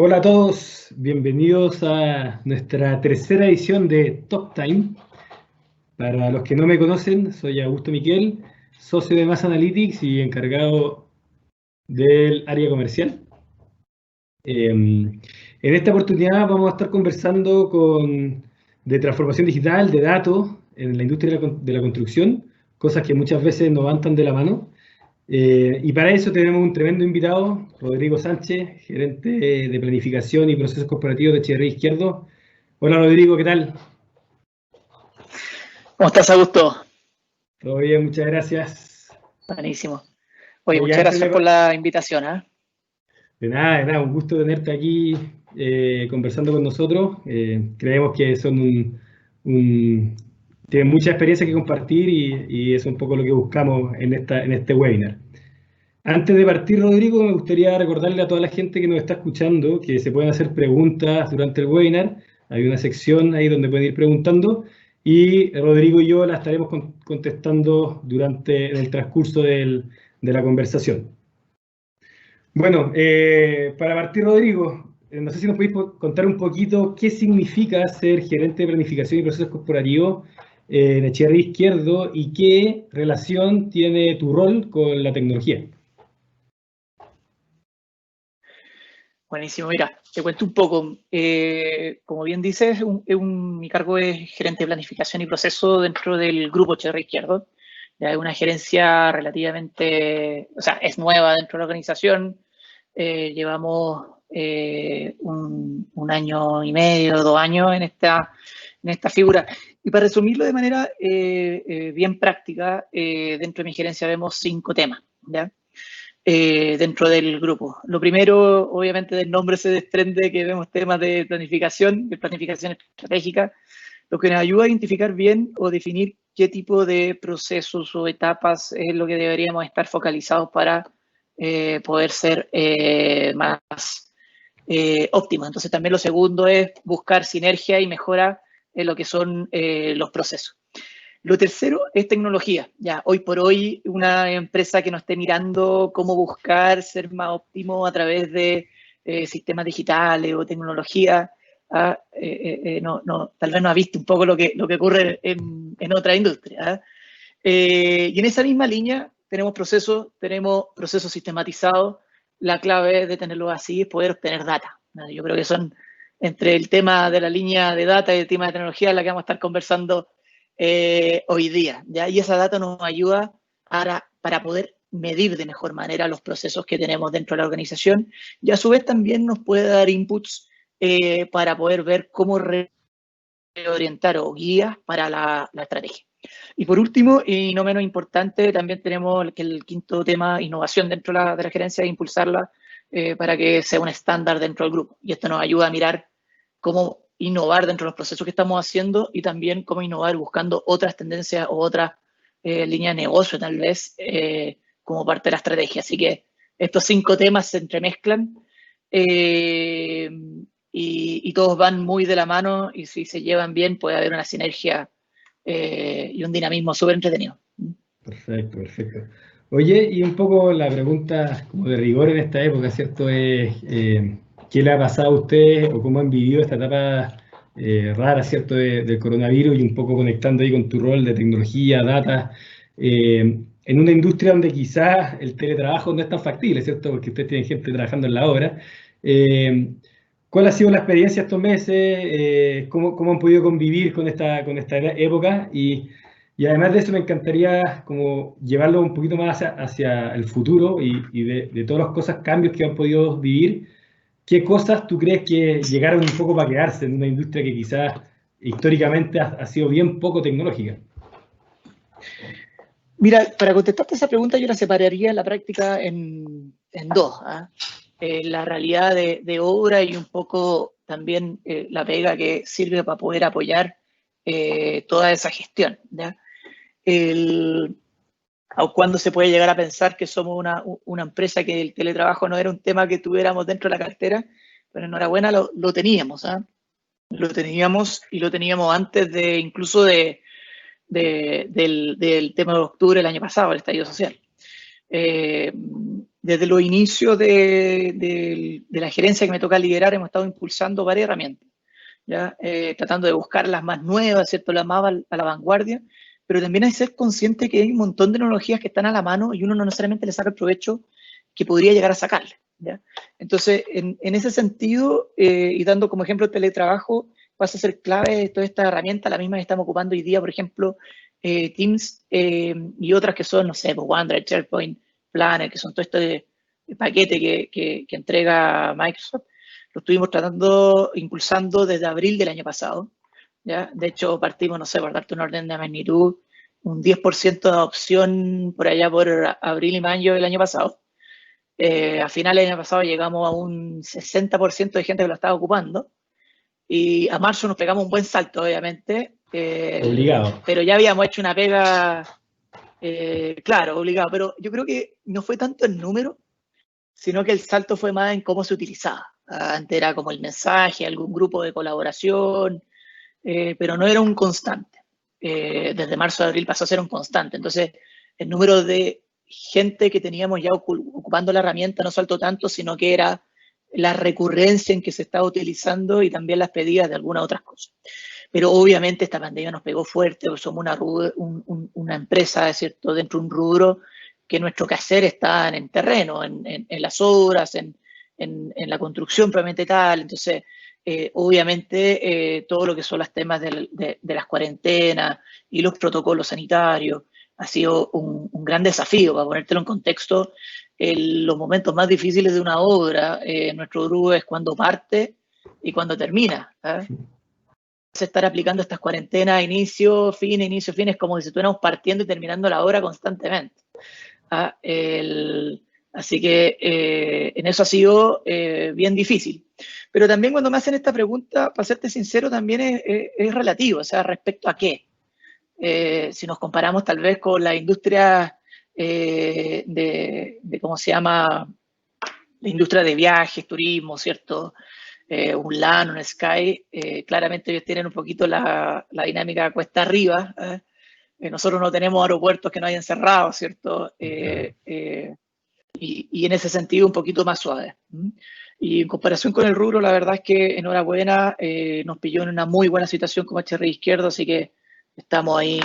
Hola a todos, bienvenidos a nuestra tercera edición de Talk Time. Para los que no me conocen, soy Augusto Miquel, socio de Mass Analytics y encargado del área comercial. En esta oportunidad vamos a estar conversando de transformación digital, de datos en la industria de la construcción, cosas que muchas veces no van tan de la mano. Y para eso tenemos un tremendo invitado, Rodrigo Sánchez, gerente de planificación y procesos corporativos de Echeverría Izquierdo. Hola Rodrigo, ¿qué tal? ¿Cómo estás, Augusto? Todo bien, muchas gracias. Buenísimo. Oye, Oye, muchas gracias por la invitación. De nada, un gusto tenerte aquí conversando con nosotros. Creemos que tienen mucha experiencia que compartir y es un poco lo que buscamos en este webinar. Antes de partir, Rodrigo, me gustaría recordarle a toda la gente que nos está escuchando que se pueden hacer preguntas durante el webinar. Hay una sección ahí donde pueden ir preguntando y Rodrigo y yo las estaremos contestando en el transcurso de la conversación. Bueno, para partir, Rodrigo, no sé si nos podéis contar un poquito qué significa ser gerente de planificación y procesos corporativos en Echeverría Izquierdo y qué relación tiene tu rol con la tecnología. Buenísimo, mira, te cuento un poco. Como bien dices, mi cargo es gerente de planificación y proceso dentro del grupo Echeverría Izquierdo. Ya es una gerencia relativamente, o sea, es nueva dentro de la organización. Llevamos un año y medio, 2 años en esta figura. Y para resumirlo de manera bien práctica, dentro de mi gerencia vemos 5 temas, ¿ya? Dentro del grupo. Lo primero, obviamente, del nombre se desprende que vemos temas de planificación estratégica, lo que nos ayuda a identificar bien o definir qué tipo de procesos o etapas es lo que deberíamos estar focalizados para poder ser más óptimos. Entonces, también lo segundo es buscar sinergia y mejora en lo que son los procesos. Lo tercero es tecnología. Ya, hoy por hoy, una empresa que no esté mirando cómo buscar ser más óptimo a través de sistemas digitales o tecnología, tal vez no ha visto un poco lo que ocurre en otra industria. Y en esa misma línea tenemos procesos sistematizados. La clave de tenerlo así es poder obtener data. Yo creo que son entre el tema de la línea de data y el tema de tecnología la que vamos a estar conversando hoy día, ¿ya? Y esa data nos ayuda para poder medir de mejor manera los procesos que tenemos dentro de la organización y a su vez también nos puede dar inputs para poder ver cómo reorientar o guías para la estrategia. Y por último, y no menos importante, también tenemos el quinto tema, innovación dentro de la gerencia, e impulsarla para que sea un estándar dentro del grupo. Y esto nos ayuda a mirar cómo innovar dentro de los procesos que estamos haciendo y también cómo innovar buscando otras tendencias o otras líneas de negocio, tal vez, como parte de la estrategia. Así que estos 5 temas se entremezclan y todos van muy de la mano y si se llevan bien puede haber una sinergia y un dinamismo súper entretenido. Perfecto, perfecto. Oye, y un poco la pregunta como de rigor en esta época, ¿cierto? Es, ¿qué le ha pasado a usted o cómo han vivido esta etapa rara, ¿cierto? Del coronavirus y un poco conectando ahí con tu rol de tecnología, data, en una industria donde quizás el teletrabajo no es tan factible, ¿cierto? Porque ustedes tienen gente trabajando en la obra. ¿Cuál ha sido la experiencia estos meses? ¿Cómo han podido convivir con esta época? Y además de eso me encantaría como llevarlo un poquito más hacia el futuro y de todas las cosas, cambios que han podido vivir. ¿Qué cosas tú crees que llegaron un poco para quedarse en una industria que quizás históricamente ha sido bien poco tecnológica? Mira, para contestarte esa pregunta yo la separaría en la práctica en dos. La realidad de obra y un poco también la pega que sirve para poder apoyar toda esa gestión, ¿ya? Aun cuando se puede llegar a pensar que somos una empresa que el teletrabajo no era un tema que tuviéramos dentro de la cartera, pero enhorabuena lo teníamos, lo teníamos y lo teníamos antes incluso del tema de octubre del año pasado, el estallido social. desde los inicios de la gerencia que me toca liderar, hemos estado impulsando varias herramientas, ¿ya? Tratando de buscar las más nuevas, ¿cierto? Las más a la vanguardia, pero también hay que ser consciente que hay un montón de tecnologías que están a la mano y uno no necesariamente le saca el provecho que podría llegar a sacarle, ¿ya? Entonces, en ese sentido, y dando como ejemplo el teletrabajo, pasa a ser clave toda esta herramienta, la misma que estamos ocupando hoy día, por ejemplo, Teams y otras que son, no sé, pues OneDrive, SharePoint, Planner, que son todo este paquete que entrega Microsoft. Lo estuvimos impulsando desde abril del año pasado, ¿ya? De hecho, partimos, no sé, por darte un orden de magnitud, un 10% de adopción por allá por abril y mayo del año pasado. A finales del año pasado llegamos a un 60% de gente que lo estaba ocupando. Y a marzo nos pegamos un buen salto, obviamente. Obligado. Pero ya habíamos hecho una pega, claro, obligado. Pero yo creo que no fue tanto el número, sino que el salto fue más en cómo se utilizaba. Antes era como el mensaje, algún grupo de colaboración, pero no era un constante. Desde marzo a abril pasó a ser un constante. Entonces, el número de gente que teníamos ya ocupando la herramienta no saltó tanto, sino que era la recurrencia en que se estaba utilizando y también las pedidas de algunas otras cosas. Pero obviamente esta pandemia nos pegó fuerte, porque somos una empresa, ¿cierto?, dentro de un rubro que nuestro quehacer está en terreno, en las obras, en la construcción propiamente tal. Entonces, obviamente, todo lo que son los temas de las cuarentenas y los protocolos sanitarios ha sido un gran desafío. Para ponértelo en contexto, los momentos más difíciles de una obra, nuestro grupo, es cuando parte y cuando termina, ¿eh? Estar aplicando estas cuarentenas, inicio, fin, es como si estuviéramos partiendo y terminando la obra constantemente. Así que en eso ha sido bien difícil. Pero también cuando me hacen esta pregunta, para serte sincero, también es relativo, o sea, ¿respecto a qué? Si nos comparamos tal vez con la industria ¿cómo se llama? La industria de viajes, turismo, ¿cierto? Un LAN, un Sky, claramente ellos tienen un poquito la dinámica cuesta arriba. Nosotros no tenemos aeropuertos que no hayan cerrado, ¿cierto? Y en ese sentido un poquito más suave. Y en comparación con el rubro, la verdad es que enhorabuena, nos pilló en una muy buena situación como HRI izquierdo, así que estamos ahí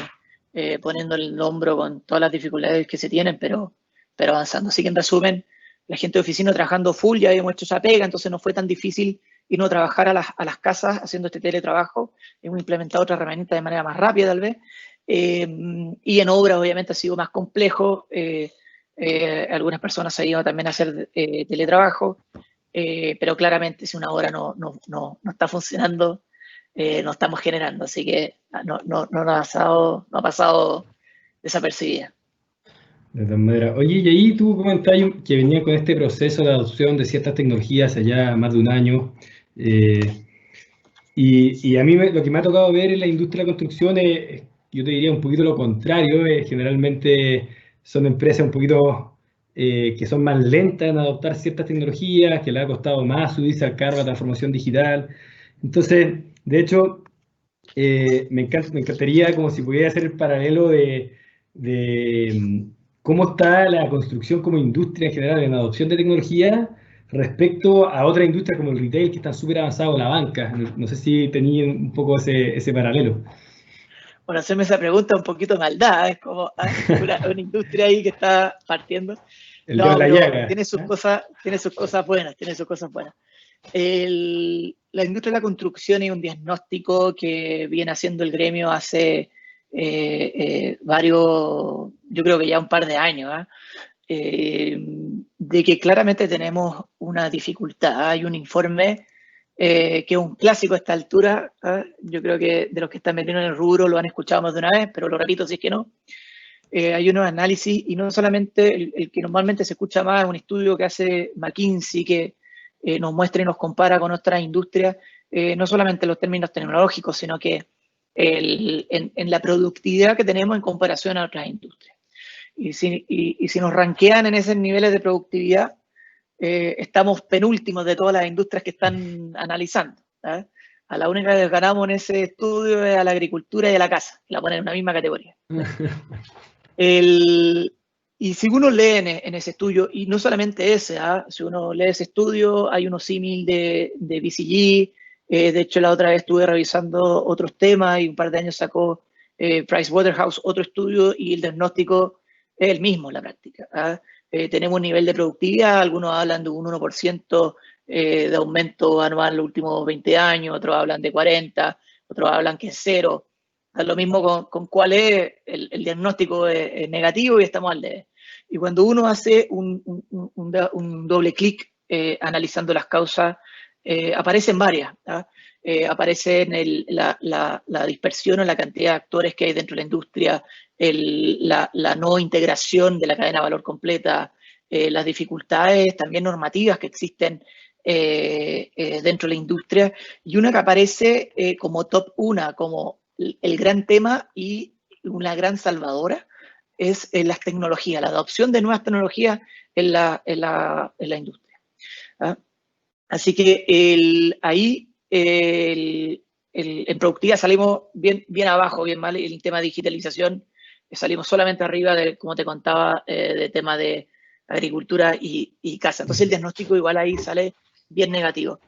poniendo el hombro con todas las dificultades que se tienen, pero avanzando. Así que en resumen, la gente de oficina trabajando full, ya habíamos hecho esa pega, entonces no fue tan difícil irnos a trabajar a las casas haciendo este teletrabajo. Hemos implementado otra herramienta de manera más rápida tal vez. Y en obra obviamente ha sido más complejo. Algunas personas han ido también a hacer teletrabajo, pero claramente si una obra no está funcionando, no estamos generando, así que no ha pasado desapercibida. De todas maneras. Oye, y ahí tú comentabas que venía con este proceso de adopción de ciertas tecnologías allá más de un año. Y a mí lo que me ha tocado ver en la industria de la construcción es, yo te diría un poquito lo contrario. Generalmente son empresas un poquito que son más lentas en adoptar ciertas tecnologías, que les ha costado más subirse al carro a la transformación digital. Entonces, de hecho, me encantaría como si pudiera hacer el paralelo de cómo está la construcción como industria en general en adopción de tecnología respecto a otra industria como el retail que está súper avanzado, la banca. No sé si tenía un poco ese paralelo. Bueno, hacerme esa pregunta es un poquito de maldad, es como una industria ahí que está partiendo. El dedo No, en la pero llaga. tiene sus cosas buenas, La industria de la construcción es un diagnóstico que viene haciendo el gremio hace varios, yo creo que ya un par de años, de que claramente tenemos una dificultad. Hay un informe que es un clásico a esta altura. Yo creo que de los que están metidos en el rubro lo han escuchado más de una vez, pero lo repito si es que no. Hay unos análisis, y no solamente el que normalmente se escucha más, es un estudio que hace McKinsey, que nos muestra y nos compara con otras industrias, no solamente en los términos tecnológicos, sino que en la productividad que tenemos en comparación a otras industrias. Y si nos rankean en esos niveles de productividad, estamos penúltimos de todas las industrias que están analizando. A la única que ganamos en ese estudio es a la agricultura y a la casa, la ponen en una misma categoría. Y si uno lee en ese estudio, y no solamente ese, si uno lee ese estudio, hay uno símil de BCG, de hecho la otra vez estuve revisando otros temas y un par de años sacó Pricewaterhouse otro estudio y el diagnóstico es el mismo en la práctica. Tenemos un nivel de productividad, algunos hablan de un 1% de aumento anual en los últimos 20 años, otros hablan de 40, otros hablan que es cero. Lo mismo con cuál es el diagnóstico es negativo y estamos al debe. Y cuando uno hace un doble clic analizando las causas, aparecen varias. Aparece la dispersión o la cantidad de actores que hay dentro de la industria, la no integración de la cadena de valor completa, las dificultades también normativas que existen dentro de la industria, y una que aparece como top 1, como el gran tema y una gran salvadora, es las tecnologías, la adopción de nuevas tecnologías en la industria. Así que ahí en productividad salimos bien abajo, bien mal, el tema de digitalización salimos solamente arriba, como te contaba, de tema de agricultura y casa. Entonces el diagnóstico igual ahí sale bien negativo.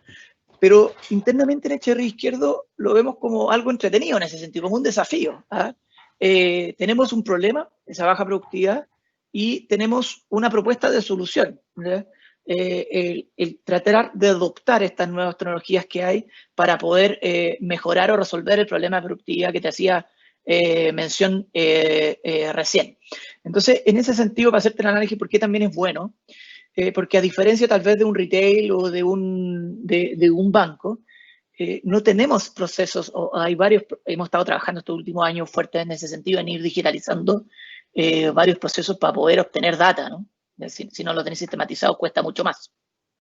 Pero internamente en HRI Izquierdo lo vemos como algo entretenido en ese sentido, como un desafío. Tenemos un problema, esa baja productividad, y tenemos una propuesta de solución. El tratar de adoptar estas nuevas tecnologías que hay para poder mejorar o resolver el problema de productividad que te hacía mención recién. Entonces, en ese sentido, para hacerte el análisis, ¿por qué también es bueno? Porque a diferencia tal vez de un retail o de un banco, no tenemos procesos, o hay varios, hemos estado trabajando estos últimos años fuertes en ese sentido, en ir digitalizando varios procesos para poder obtener data, ¿no? Si no lo tenés sistematizado, cuesta mucho más.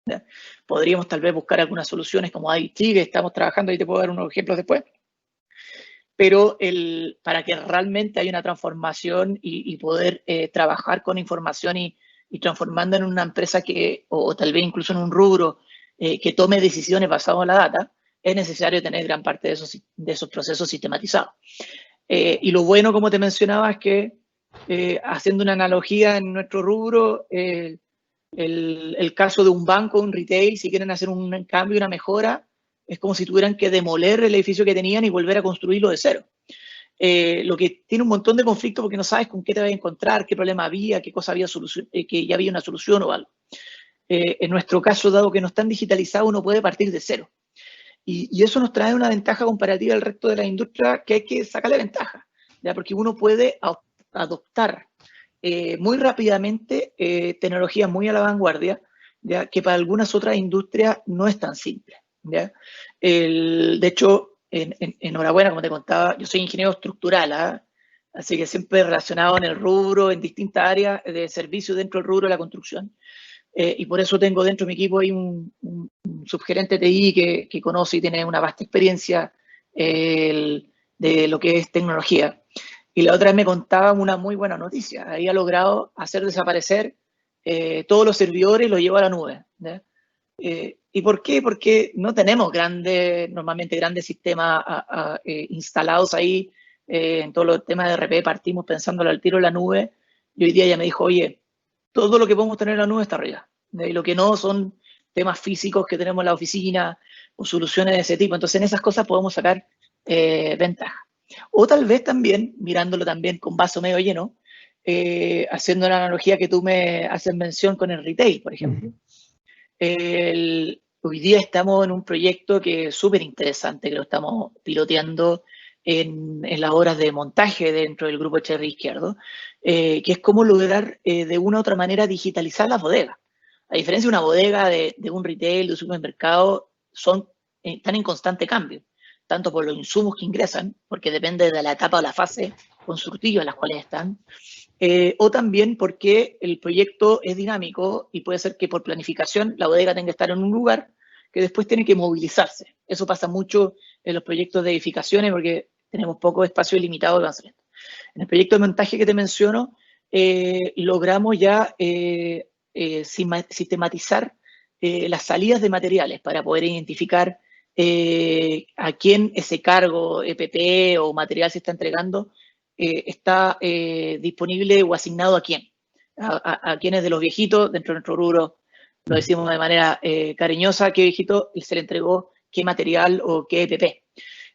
¿Ya? Podríamos tal vez buscar algunas soluciones como IoT, que estamos trabajando, y te puedo dar unos ejemplos después, pero para que realmente haya una transformación y poder trabajar con información y transformando en una empresa o tal vez incluso en un rubro que tome decisiones basadas en la data, es necesario tener gran parte de esos procesos sistematizados. Y lo bueno, como te mencionaba, es que haciendo una analogía en nuestro rubro, el caso de un banco, un retail, si quieren hacer un cambio, una mejora, es como si tuvieran que demoler el edificio que tenían y volver a construirlo de cero. Lo que tiene un montón de conflictos porque no sabes con qué te vas a encontrar, qué problema había, qué cosa había que ya había una solución o algo. En nuestro caso, dado que no están digitalizados, uno puede partir de cero. Y eso nos trae una ventaja comparativa al resto de la industria que hay que sacarle ventaja, ¿ya? Porque uno puede adoptar muy rápidamente tecnologías muy a la vanguardia, ¿ya? Que para algunas otras industrias no es tan simple. ¿Ya? De hecho, enhorabuena, como te contaba, yo soy ingeniero estructural, así que siempre relacionado en el rubro, en distintas áreas de servicio dentro del rubro de la construcción. Y por eso tengo dentro de mi equipo ahí un subgerente TI que conoce y tiene una vasta experiencia de lo que es tecnología. Y la otra vez me contaba una muy buena noticia. Había logrado hacer desaparecer todos los servidores y los llevó a la nube. ¿Y por qué? Porque no tenemos normalmente grandes sistemas instalados ahí. En todos los temas de RP partimos pensándolo al tiro en la nube. Y hoy día ya me dijo, oye, todo lo que podemos tener en la nube está arriba. Y lo que no son temas físicos que tenemos en la oficina o soluciones de ese tipo. Entonces en esas cosas podemos sacar ventaja. O tal vez también, mirándolo también con vaso medio lleno, haciendo una analogía que tú me haces mención con el retail, por ejemplo. Hoy día estamos en un proyecto que es súper interesante, que lo estamos piloteando en las horas de montaje dentro del grupo HRI Izquierdo, que es cómo lograr de una u otra manera digitalizar las bodegas. A diferencia de una bodega de un retail, de un supermercado, están en constante cambio, tanto por los insumos que ingresan, porque depende de la etapa o la fase constructiva en las cuales están, o también porque el proyecto es dinámico y puede ser que por planificación la bodega tenga que estar en un lugar que después tiene que movilizarse. Eso pasa mucho en los proyectos de edificaciones porque tenemos poco espacio limitado de avanzamiento. En el proyecto de montaje que te menciono, logramos ya sistematizar las salidas de materiales para poder identificar a quién ese cargo, EPP o material se está entregando, está disponible o asignado a quién. a quienes de los viejitos, dentro de nuestro rubro, lo decimos de manera cariñosa, qué viejito se le entregó qué material o qué EPP.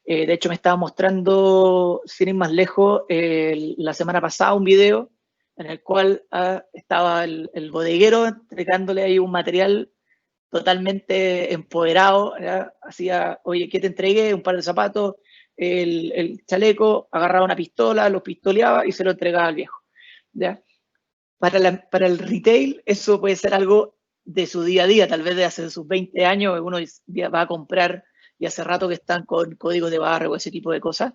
De hecho, me estaba mostrando, sin ir más lejos, la semana pasada un video en el cual estaba el bodeguero entregándole ahí un material totalmente empoderado, ¿ya? Hacía, oye, ¿qué te entregué? Un par de zapatos, el chaleco, agarraba una pistola, lo pistoleaba y se lo entregaba al viejo, ¿ya? Para el retail eso puede ser algo de su día a día, tal vez de hace sus 20 años, uno va a comprar y hace rato que están con códigos de barra o ese tipo de cosas.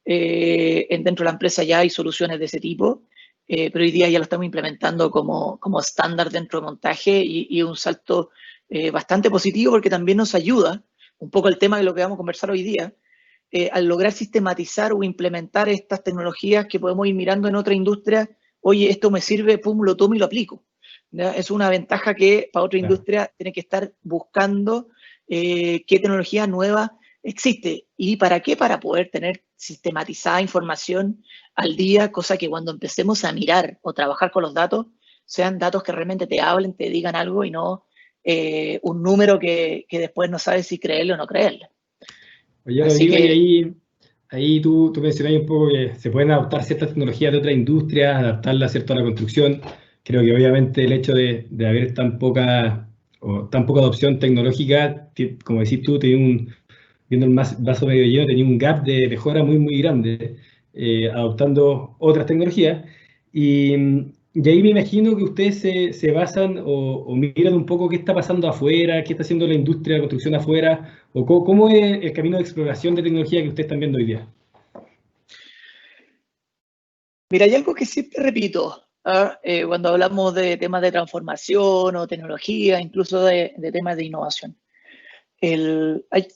Dentro de la empresa ya hay soluciones de ese tipo, pero hoy día ya lo estamos implementando como estándar dentro de montaje y un salto bastante positivo porque también nos ayuda, un poco el tema de lo que vamos a conversar hoy día, al lograr sistematizar o implementar estas tecnologías que podemos ir mirando en otra industria. Oye, esto me sirve, pum, lo tomo y lo aplico, ¿ya? Es una ventaja que para otra industria tiene que estar buscando qué tecnología nueva existe. ¿Y para qué? Para poder tener sistematizada información al día, cosa que cuando empecemos a mirar o trabajar con los datos, sean datos que realmente te hablen, te digan algo y no un número que después no sabes si creerle o no creerle. Oye, Rodrigo, y ahí tú mencionabas un poco que se pueden adaptar ciertas tecnologías de otras industrias, adaptarlas, ¿cierto?, a la construcción. Creo que obviamente el hecho de haber tan poca adopción tecnológica, como decís tú, viendo el vaso medio lleno, tenía un gap de mejora muy, muy grande, adoptando otras tecnologías. Y ahí me imagino que ustedes se basan o miran un poco qué está pasando afuera, qué está haciendo la industria de la construcción afuera, o cómo es el camino de exploración de tecnología que ustedes están viendo hoy día. Mira, hay algo que siempre repito cuando hablamos de temas de transformación o tecnología, incluso de temas de innovación. Hay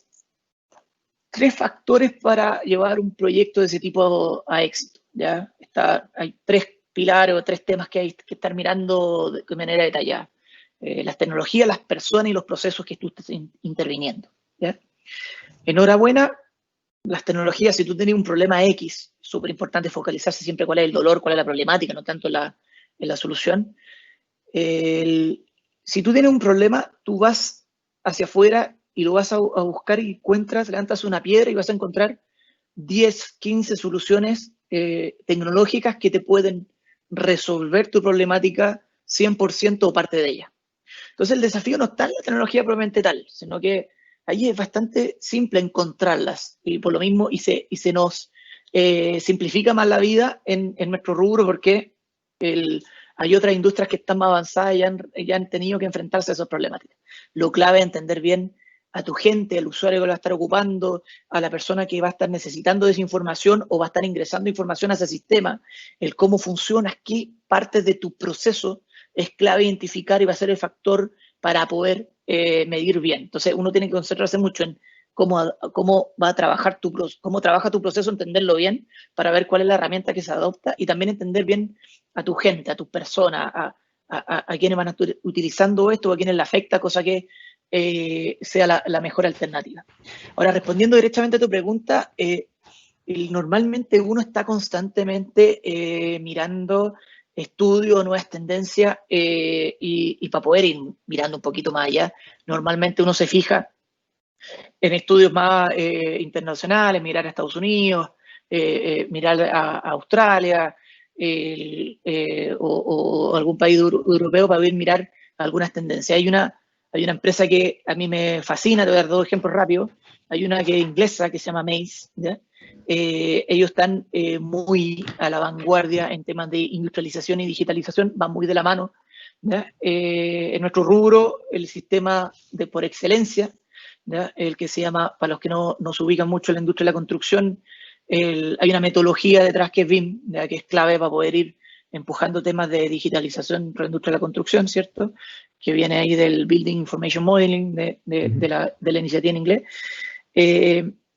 3 factores para llevar un proyecto de ese tipo a éxito, ¿ya? Hay 3 pilares o 3 temas que hay que estar mirando de manera detallada. Las tecnologías, las personas y los procesos que tú estés interviniendo, ¿ya? Enhorabuena, las tecnologías, si tú tienes un problema X, súper importante focalizarse siempre cuál es el dolor, cuál es la problemática, no tanto en la solución. Si tú tienes un problema, tú vas hacia afuera y lo vas a buscar y encuentras, levantas una piedra y vas a encontrar 10, 15 soluciones tecnológicas que te pueden resolver tu problemática 100% o parte de ella. Entonces el desafío no está en la tecnología propiamente tal, sino que ahí es bastante simple encontrarlas y por lo mismo y se nos simplifica más la vida en nuestro rubro porque hay otras industrias que están más avanzadas y ya han tenido que enfrentarse a esas problemáticas. Lo clave es entender bien a tu gente, al usuario que lo va a estar ocupando, a la persona que va a estar necesitando de esa información o va a estar ingresando información a ese sistema, el cómo funciona, qué partes de tu proceso es clave identificar y va a ser el factor para poder medir bien. Entonces uno tiene que concentrarse mucho en cómo va a trabajar cómo trabaja tu proceso, entenderlo bien para ver cuál es la herramienta que se adopta y también entender bien a tu gente, a tus personas, a quienes van a estar utilizando esto, a quienes le afecta, cosa que sea la mejor alternativa. Ahora, respondiendo directamente a tu pregunta, normalmente uno está constantemente mirando estudios, nuevas tendencias y para poder ir mirando un poquito más allá, normalmente uno se fija en estudios más internacionales, mirar a Estados Unidos, mirar a Australia o algún país europeo para ver mirar algunas tendencias. Hay una empresa que a mí me fascina, te voy a dar 2 ejemplos rápidos. Hay una que es inglesa que se llama Mace, ¿ya? Ellos están muy a la vanguardia en temas de industrialización y digitalización, van muy de la mano, ¿ya? En nuestro rubro, el sistema por excelencia, ¿ya? El que se llama, para los que no se ubican mucho en la industria de la construcción, hay una metodología detrás que es BIM, ¿ya? Que es clave para poder ir empujando temas de digitalización en la industria de la construcción, ¿cierto? Que viene ahí del Building Information Modeling, de la iniciativa en inglés.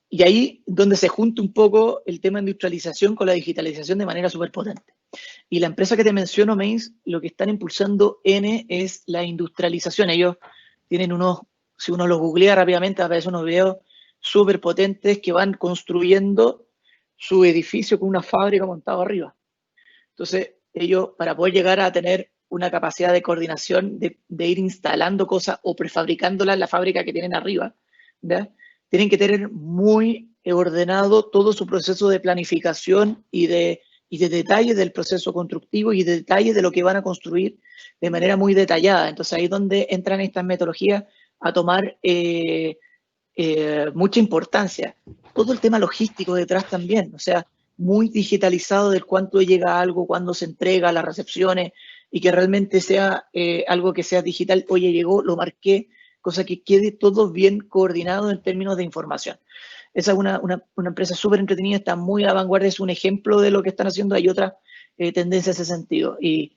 Y ahí donde se junta un poco el tema de industrialización con la digitalización de manera súper potente. Y la empresa que te menciono, Mace, lo que están impulsando es la industrialización. Ellos tienen si uno los googlea rápidamente, aparecen unos videos súper potentes que van construyendo su edificio con una fábrica montada arriba. Entonces, ellos, para poder llegar a tener una capacidad de coordinación de ir instalando cosas o prefabricándolas en la fábrica que tienen arriba, ¿ya? Tienen que tener muy ordenado todo su proceso de planificación y de detalle del proceso constructivo y de detalle de lo que van a construir de manera muy detallada. Entonces ahí es donde entran estas metodologías a tomar mucha importancia. Todo el tema logístico detrás también, o sea, muy digitalizado del cuánto llega algo, cuándo se entrega, las recepciones, y que realmente sea algo que sea digital. Oye, llegó, lo marqué, cosa que quede todo bien coordinado en términos de información. Esa es una empresa súper entretenida, está muy a la vanguardia, es un ejemplo de lo que están haciendo. Hay otra tendencia en ese sentido. Y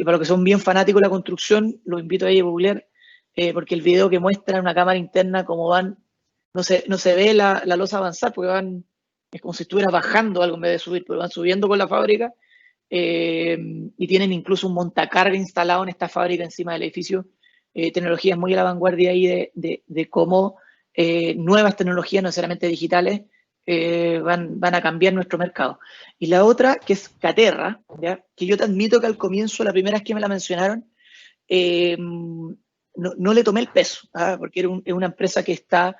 para los que son bien fanáticos de la construcción, los invito a ir a googlear, porque el video que muestra una cámara interna, cómo van, no se ve la losa avanzar, porque es como si estuvieras bajando algo en vez de subir, pero van subiendo con la fábrica, y tienen incluso un montacarga instalado en esta fábrica encima del edificio. Tecnologías muy a la vanguardia ahí de cómo nuevas tecnologías, no necesariamente digitales, van a cambiar nuestro mercado. Y la otra, que es Caterra, ¿ya? Que yo te admito que al comienzo, la primera vez que me la mencionaron, no le tomé el peso, ¿ah? Porque es una empresa que está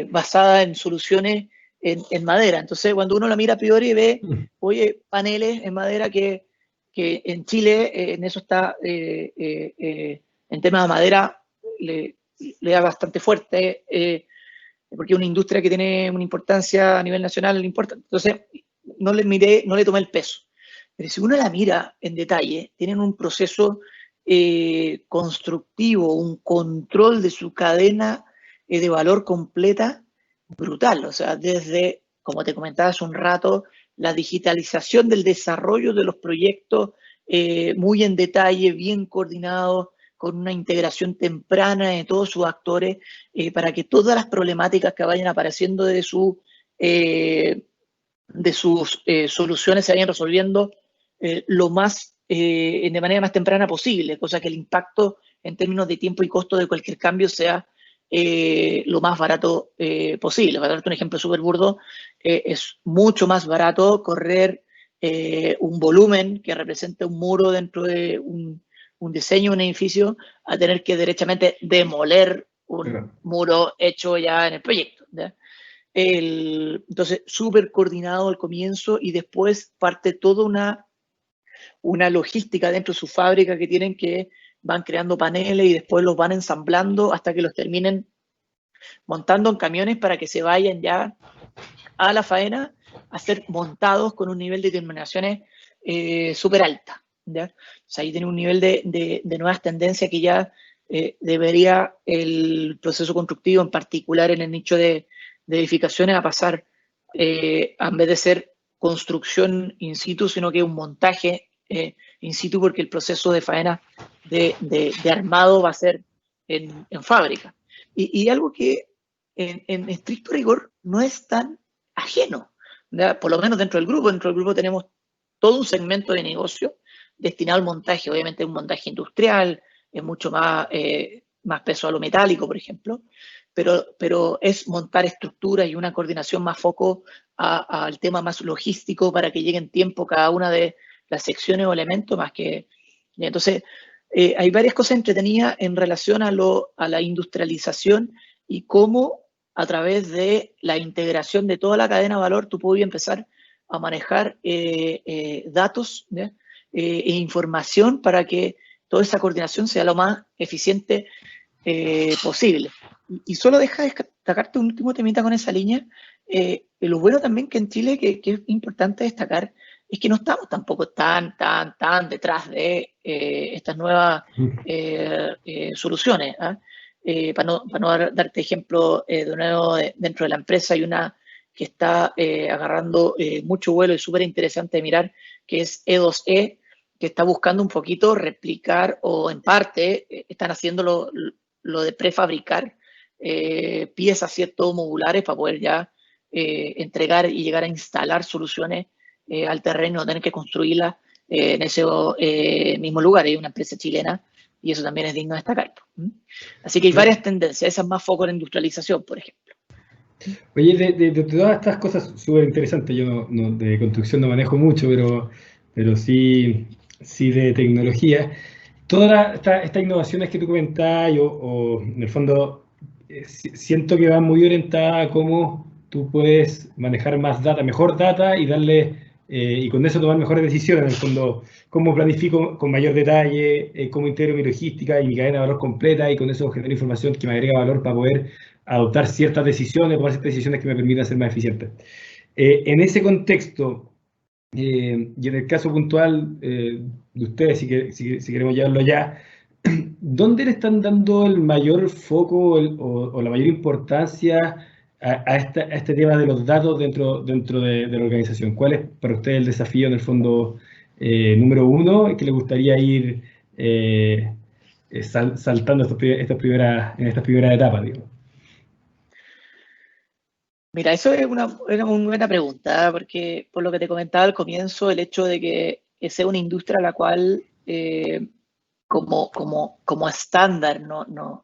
basada en soluciones en madera. Entonces, cuando uno la mira a priori, ve, oye, paneles en madera que en Chile, en eso está, en temas de madera, le da bastante fuerte, porque es una industria que tiene una importancia a nivel nacional, le importa. Entonces, no le tomé el peso. Pero si uno la mira en detalle, tienen un proceso constructivo, un control de su cadena de valor completa brutal. O sea, desde, como te comentaba hace un rato, la digitalización del desarrollo de los proyectos muy en detalle, bien coordinado, con una integración temprana de todos sus actores, para que todas las problemáticas que vayan apareciendo de sus soluciones se vayan resolviendo de manera más temprana posible, cosa que el impacto en términos de tiempo y costo de cualquier cambio sea lo más barato posible. Para darte un ejemplo súper burdo, es mucho más barato correr un volumen que represente un muro dentro de un diseño, un edificio, a tener que derechamente demoler un muro hecho ya en el proyecto, ¿ya? Entonces, súper coordinado al comienzo, y después parte toda una logística dentro de su fábrica que tienen, que van creando paneles y después los van ensamblando hasta que los terminen montando en camiones para que se vayan ya a la faena a ser montados con un nivel de terminaciones súper alta, ¿ya? O sea, ahí tiene un nivel de nuevas tendencias que ya debería el proceso constructivo, en particular en el nicho de edificaciones, a pasar, en vez de ser construcción in situ, sino que un montaje in situ, porque el proceso de faena de armado va a ser en fábrica. Y algo que en estricto rigor no es tan ajeno, ¿ya? Por lo menos dentro del grupo tenemos todo un segmento de negocio destinado al montaje. Obviamente un montaje industrial, es mucho más peso a lo metálico, por ejemplo, pero es montar estructuras y una coordinación más foco al tema más logístico para que llegue en tiempo cada una de las secciones o elementos, más que... Entonces, hay varias cosas entretenidas en relación a la industrialización y cómo, a través de la integración de toda la cadena de valor, tú puedes empezar a manejar datos e información para que toda esa coordinación sea lo más eficiente posible. Y solo deja destacarte un último temita con esa línea. Lo bueno también que en Chile, que es importante destacar, es que no estamos tampoco tan detrás de estas nuevas soluciones, ¿eh? Para no darte ejemplo de nuevo, dentro de la empresa hay una que está agarrando mucho vuelo y súper interesante de mirar, que es E2E, que está buscando un poquito replicar, o en parte están haciendo lo de prefabricar piezas, ¿cierto?, modulares, para poder ya entregar y llegar a instalar soluciones al terreno, tener que construirlas en ese mismo lugar. Hay una empresa chilena, y eso también es digno de destacar. Así que hay varias tendencias, esas más foco en industrialización, por ejemplo. Oye, de todas estas cosas súper interesantes, yo de construcción no manejo mucho, pero sí sí, de tecnología. Todas estas innovaciones que tú comentabas, o en el fondo siento que van muy orientadas a cómo tú puedes manejar más data, mejor data y darle, y con eso tomar mejores decisiones. En el fondo, cómo planifico con mayor detalle, cómo integro mi logística y mi cadena de valor completa, y con eso genero información que me agrega valor para poder adoptar ciertas decisiones, tomar ciertas decisiones que me permitan ser más eficiente. En ese contexto, y en el caso puntual de ustedes, si queremos llevarlo allá, ¿dónde le están dando el mayor foco o la mayor importancia a este tema de los datos dentro de la organización? ¿Cuál es para ustedes el desafío en el fondo número uno que les gustaría ir saltando en estas primeras etapas, digamos? Mira, eso es una muy buena pregunta, porque por lo que te comentaba al comienzo, el hecho de que sea una industria a la cual como estándar, no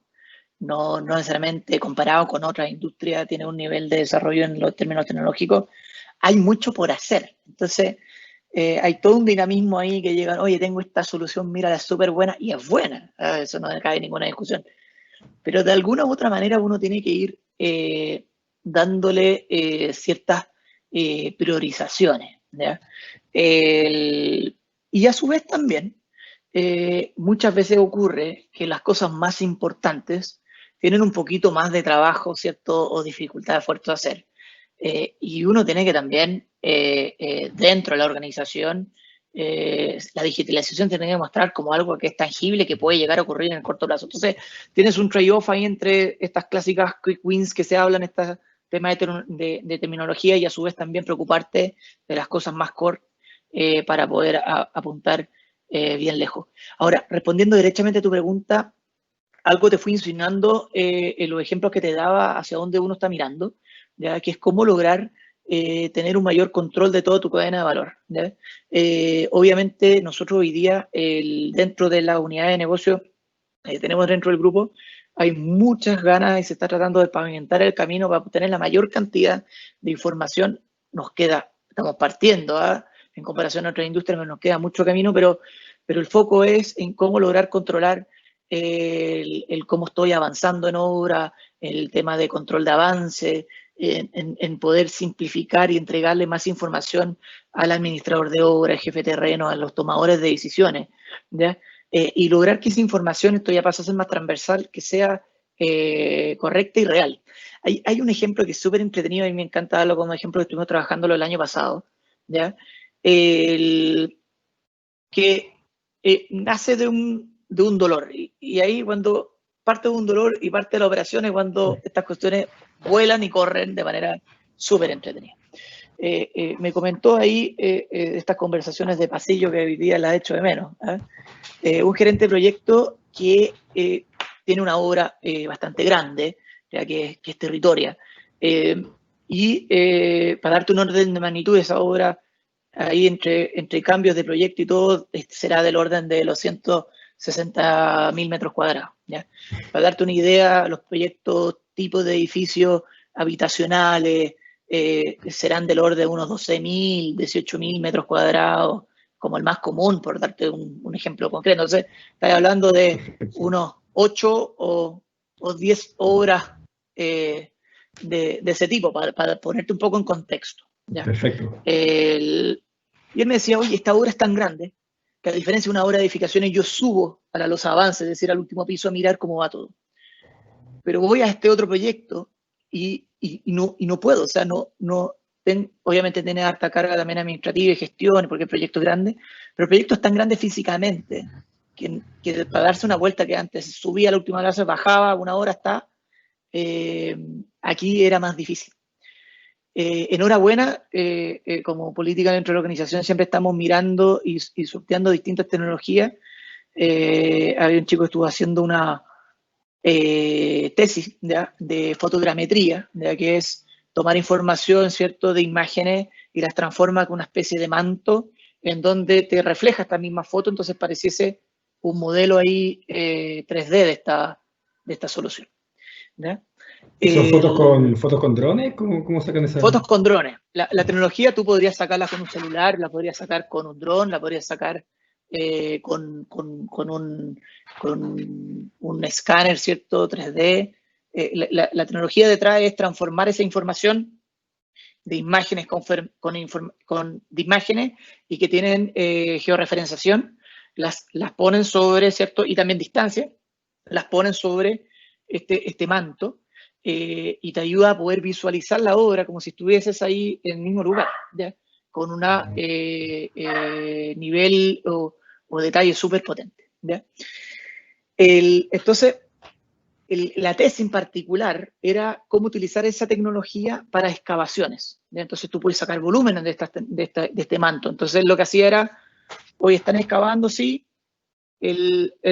necesariamente comparado con otras industrias, tiene un nivel de desarrollo en los términos tecnológicos, hay mucho por hacer. Entonces, hay todo un dinamismo ahí que llegan, oye, tengo esta solución, mira, es súper buena, y es buena, eso no cabe ninguna discusión. Pero de alguna u otra manera uno tiene que ir dándole ciertas priorizaciones, ¿ya? Y a su vez también, muchas veces ocurre que las cosas más importantes tienen un poquito más de trabajo, ¿cierto? O dificultad de esfuerzo a hacer. Y uno tiene que también, dentro de la organización, la digitalización tiene que mostrar como algo que es tangible, que puede llegar a ocurrir en el corto plazo. Entonces, tienes un trade-off ahí entre estas clásicas quick wins que se hablan, estos temas de terminología, y a su vez también preocuparte de las cosas más core para poder apuntar bien lejos. Ahora, respondiendo directamente a tu pregunta, algo te fui insinuando en los ejemplos que te daba hacia dónde uno está mirando, ¿ya? Que es cómo lograr tener un mayor control de toda tu cadena de valor, ¿ya? Obviamente nosotros hoy día dentro de la unidad de negocio tenemos dentro del grupo, hay muchas ganas y se está tratando de pavimentar el camino para obtener la mayor cantidad de información. Estamos partiendo en comparación a otras industrias, nos queda mucho camino, pero el foco es en cómo lograr controlar el cómo estoy avanzando en obra, el tema de control de avance, en poder simplificar y entregarle más información al administrador de obra, al jefe de terreno, a los tomadores de decisiones, ¿ya? Y lograr que esa información, esto ya pasa a ser más transversal, que sea correcta y real. Hay un ejemplo que es súper entretenido y me encanta darlo como ejemplo que estuvimos trabajándolo el año pasado, ¿ya? Que nace de un dolor. Y ahí cuando parte de un dolor y parte de la operación es cuando estas cuestiones vuelan y corren de manera súper entretenida. Me comentó ahí estas conversaciones de pasillo que hoy día las he hecho de menos. Un gerente de proyecto que tiene una obra bastante grande, ya que es territoria. Para darte un orden de magnitud, esa obra ahí entre cambios de proyecto y todo, será del orden de los 160.000 metros cuadrados, ¿ya? Para darte una idea, los proyectos tipos de edificios habitacionales serán del orden de unos 12.000, 18.000 metros cuadrados, como el más común, por darte un ejemplo concreto. Entonces, estás hablando de unos 8 o 10 obras de ese tipo, para ponerte un poco en contexto, ¿ya? Perfecto. Y él me decía, oye, esta obra es tan grande que a diferencia de una obra de edificaciones yo subo para los avances, es decir, al último piso a mirar cómo va todo. Pero voy a este otro proyecto y no puedo, o sea, obviamente tiene harta carga también administrativa y gestión, porque el proyecto es grande, pero el proyecto es tan grande físicamente que para darse una vuelta que antes subía a la última clase, bajaba, una hora está, aquí era más difícil. Enhorabuena, como política dentro de la organización siempre estamos mirando y sorteando distintas tecnologías. Había un chico que estuvo haciendo una tesis, ¿ya?, de fotogrametría, ¿ya?, que es tomar información, ¿cierto?, de imágenes y las transforma con una especie de manto en donde te refleja esta misma foto, entonces pareciese un modelo ahí 3D de esta solución, ¿ya? ¿Son fotos con drones? ¿Cómo sacan esa? Fotos con drones. La tecnología tú podrías sacarla con un celular, la podrías sacar con un dron, la podrías sacar con un escáner, ¿cierto? 3D. La tecnología detrás es transformar esa información de imágenes de imágenes y que tienen georreferenciación, las ponen sobre, ¿cierto? Y también distancia, las ponen sobre este manto y te ayuda a poder visualizar la obra como si estuvieses ahí en el mismo lugar, ¿ya? Con un nivel o detalle súper potente, ¿ya? Entonces, la tesis en particular era cómo utilizar esa tecnología para excavaciones, ¿ya? Entonces tú puedes sacar volúmenes de este manto. Entonces lo que hacía era, hoy están excavando, sí,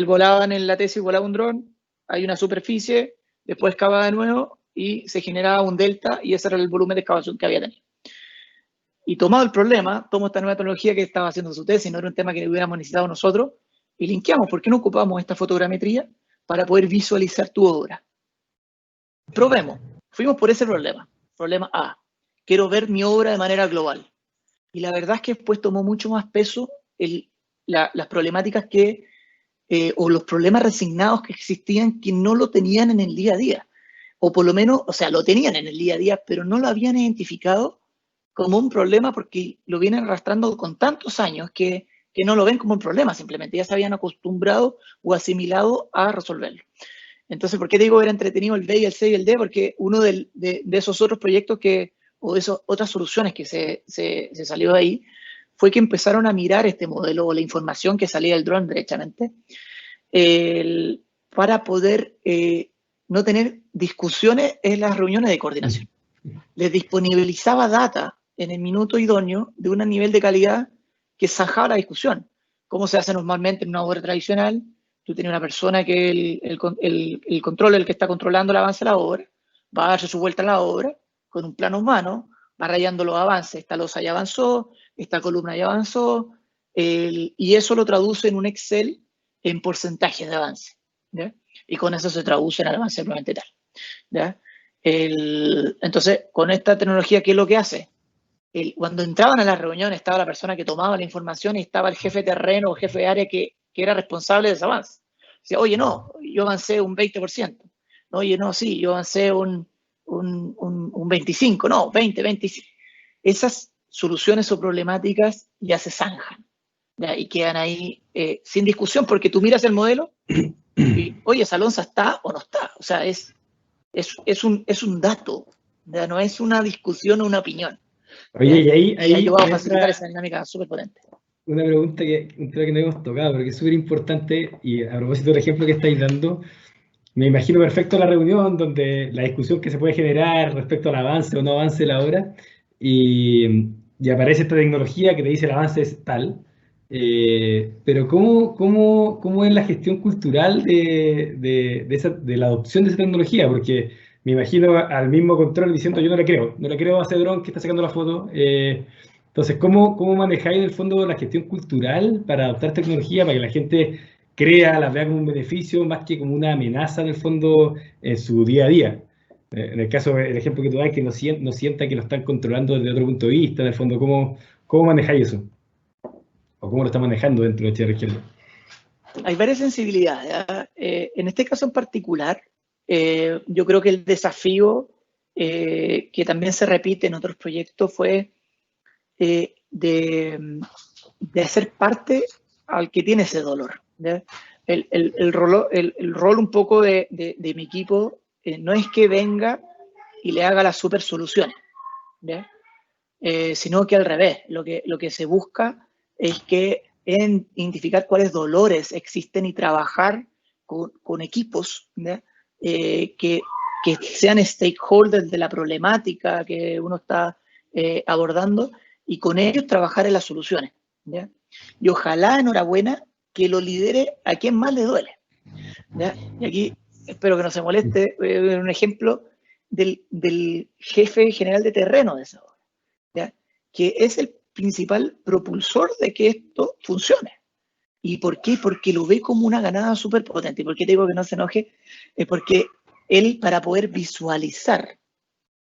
volaban en la tesis, volaba un dron, hay una superficie, después excavaba de nuevo y se generaba un delta y ese era el volumen de excavación que había tenido. Y tomado el problema, tomo esta nueva tecnología que estaba haciendo su tesis, no era un tema que hubiéramos necesitado nosotros, y linkeamos, ¿por qué no ocupamos esta fotogrametría para poder visualizar tu obra? Probemos, fuimos por ese problema. Problema A, quiero ver mi obra de manera global. Y la verdad es que después tomó mucho más peso las problemáticas o los problemas resignados que existían que no lo tenían en el día a día. O por lo menos, o sea, lo tenían en el día a día, pero no lo habían identificado como un problema porque lo vienen arrastrando con tantos años que no lo ven como un problema, simplemente ya se habían acostumbrado o asimilado a resolverlo. Entonces, ¿por qué te digo era entretenido el B y el C y el D? Porque uno de esos otros proyectos o de esas otras soluciones que se salió de ahí, fue que empezaron a mirar este modelo o la información que salía del dron derechamente para poder no tener discusiones en las reuniones de coordinación. Les disponibilizaba data en el minuto idóneo de un nivel de calidad que zanjaba la discusión. ¿Cómo se hace normalmente en una obra tradicional? Tú tienes una persona que el control, el que está controlando el avance de la obra, va a darse su vuelta a la obra con un plano humano, va rayando los avances. Esta losa ya avanzó, esta columna ya avanzó, y eso lo traduce en un Excel en porcentajes de avance, ¿ya? Y con eso se traduce en el avance probablemente tal, ¿ya? Entonces, con esta tecnología, ¿qué es lo que hace? Cuando entraban a la reunión estaba la persona que tomaba la información y estaba el jefe de terreno o jefe de área que era responsable de ese avance. Decía, oye, no, yo avancé un 20%. Oye, no, sí, yo avancé un 25%, no, 20, 25. Esas soluciones o problemáticas ya se zanjan, ¿ya? Y quedan ahí sin discusión porque tú miras el modelo y, oye, ¿esa lonza está o no está? O sea, es un dato, ¿ya? No es una discusión o una opinión. Oye, y ahí vamos a facilitar esa dinámica súper potente. Una pregunta un tema que no hemos tocado, pero que es súper importante, y a propósito del ejemplo que estáis dando, me imagino perfecto la reunión donde la discusión que se puede generar respecto al avance o no avance de la obra, y aparece esta tecnología que te dice el avance es tal, pero ¿cómo es la gestión cultural de la adopción de esa tecnología? Porque me imagino al mismo control diciendo yo no le creo a ese dron que está sacando la foto. Entonces, ¿cómo manejáis en el fondo la gestión cultural para adoptar tecnología, para que la gente crea, la vea como un beneficio más que como una amenaza en el fondo en su día a día? En el caso, el ejemplo que tú das, que no sienta que lo están controlando desde otro punto de vista, en el fondo, ¿cómo manejáis eso? ¿O cómo lo está manejando dentro de esta región? Hay varias sensibilidades. En este caso en particular, yo creo que el desafío que también se repite en otros proyectos fue de hacer parte al que tiene ese dolor, ¿ya? El rol un poco de mi equipo no es que venga y le haga las super soluciones, ¿ya? Sino que al revés, lo que se busca es que identificar cuáles dolores existen y trabajar con equipos, ¿ya? Que sean stakeholders de la problemática que uno está abordando y con ellos trabajar en las soluciones, ¿ya? Y ojalá, enhorabuena, que lo lidere a quien más le duele, ¿ya? Y aquí, espero que no se moleste, un ejemplo del jefe general de terreno de esa obra, ¿ya? Que es el principal propulsor de que esto funcione. ¿Y por qué? Porque lo ve como una ganada súper potente. ¿Y por qué te digo que no se enoje? Es porque él, para poder visualizar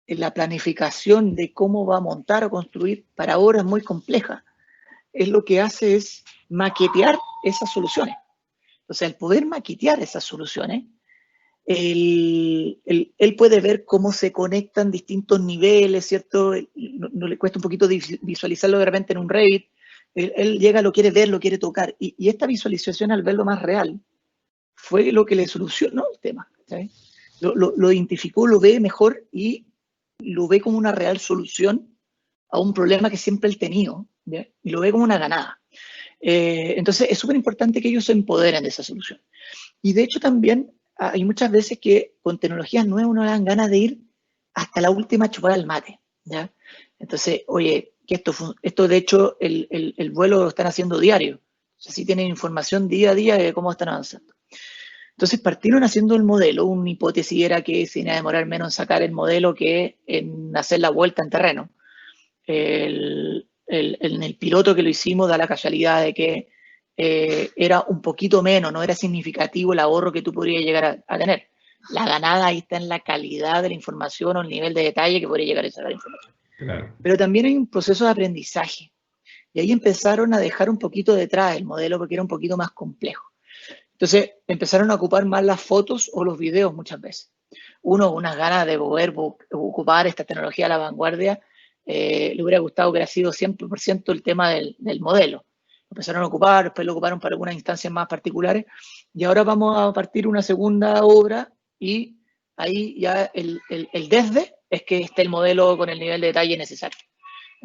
la planificación de cómo va a montar o construir para obras muy complejas, es lo que hace es maquetear esas soluciones. Entonces, al poder maquetear esas soluciones, él puede ver cómo se conectan distintos niveles, ¿cierto? No le cuesta un poquito visualizarlo de repente en un Revit. Él llega, lo quiere ver, lo quiere tocar. Y esta visualización, al verlo más real, fue lo que le solucionó el tema, ¿sabes? Lo identificó, lo ve mejor y lo ve como una real solución a un problema que siempre él tenía, ¿ya? Y lo ve como una ganada. Entonces, es súper importante que ellos se empoderen de esa solución. Y de hecho también hay muchas veces que con tecnologías nuevas uno le dan ganas de ir hasta la última chupada del mate, ¿ya? Entonces, oye, que esto de hecho el vuelo lo están haciendo diario. O sea, sí tienen información día a día de cómo están avanzando. Entonces partieron haciendo el modelo, una hipótesis era que se iba a demorar menos en sacar el modelo que en hacer la vuelta en terreno. En el piloto que lo hicimos da la casualidad de que era un poquito menos, no era significativo el ahorro que tú podrías llegar a tener. La ganada ahí está en la calidad de la información o el nivel de detalle que podría llegar a sacar la información. Claro. Pero también hay un proceso de aprendizaje. Y ahí empezaron a dejar un poquito detrás el modelo porque era un poquito más complejo. Entonces empezaron a ocupar más las fotos o los videos muchas veces. Uno, unas ganas de poder ocupar esta tecnología a la vanguardia, le hubiera gustado que hubiera sido 100% el tema del modelo. Lo empezaron a ocupar, después lo ocuparon para algunas instancias más particulares, y ahora vamos a partir una segunda obra, y ahí ya el desde es que esté el modelo con el nivel de detalle necesario.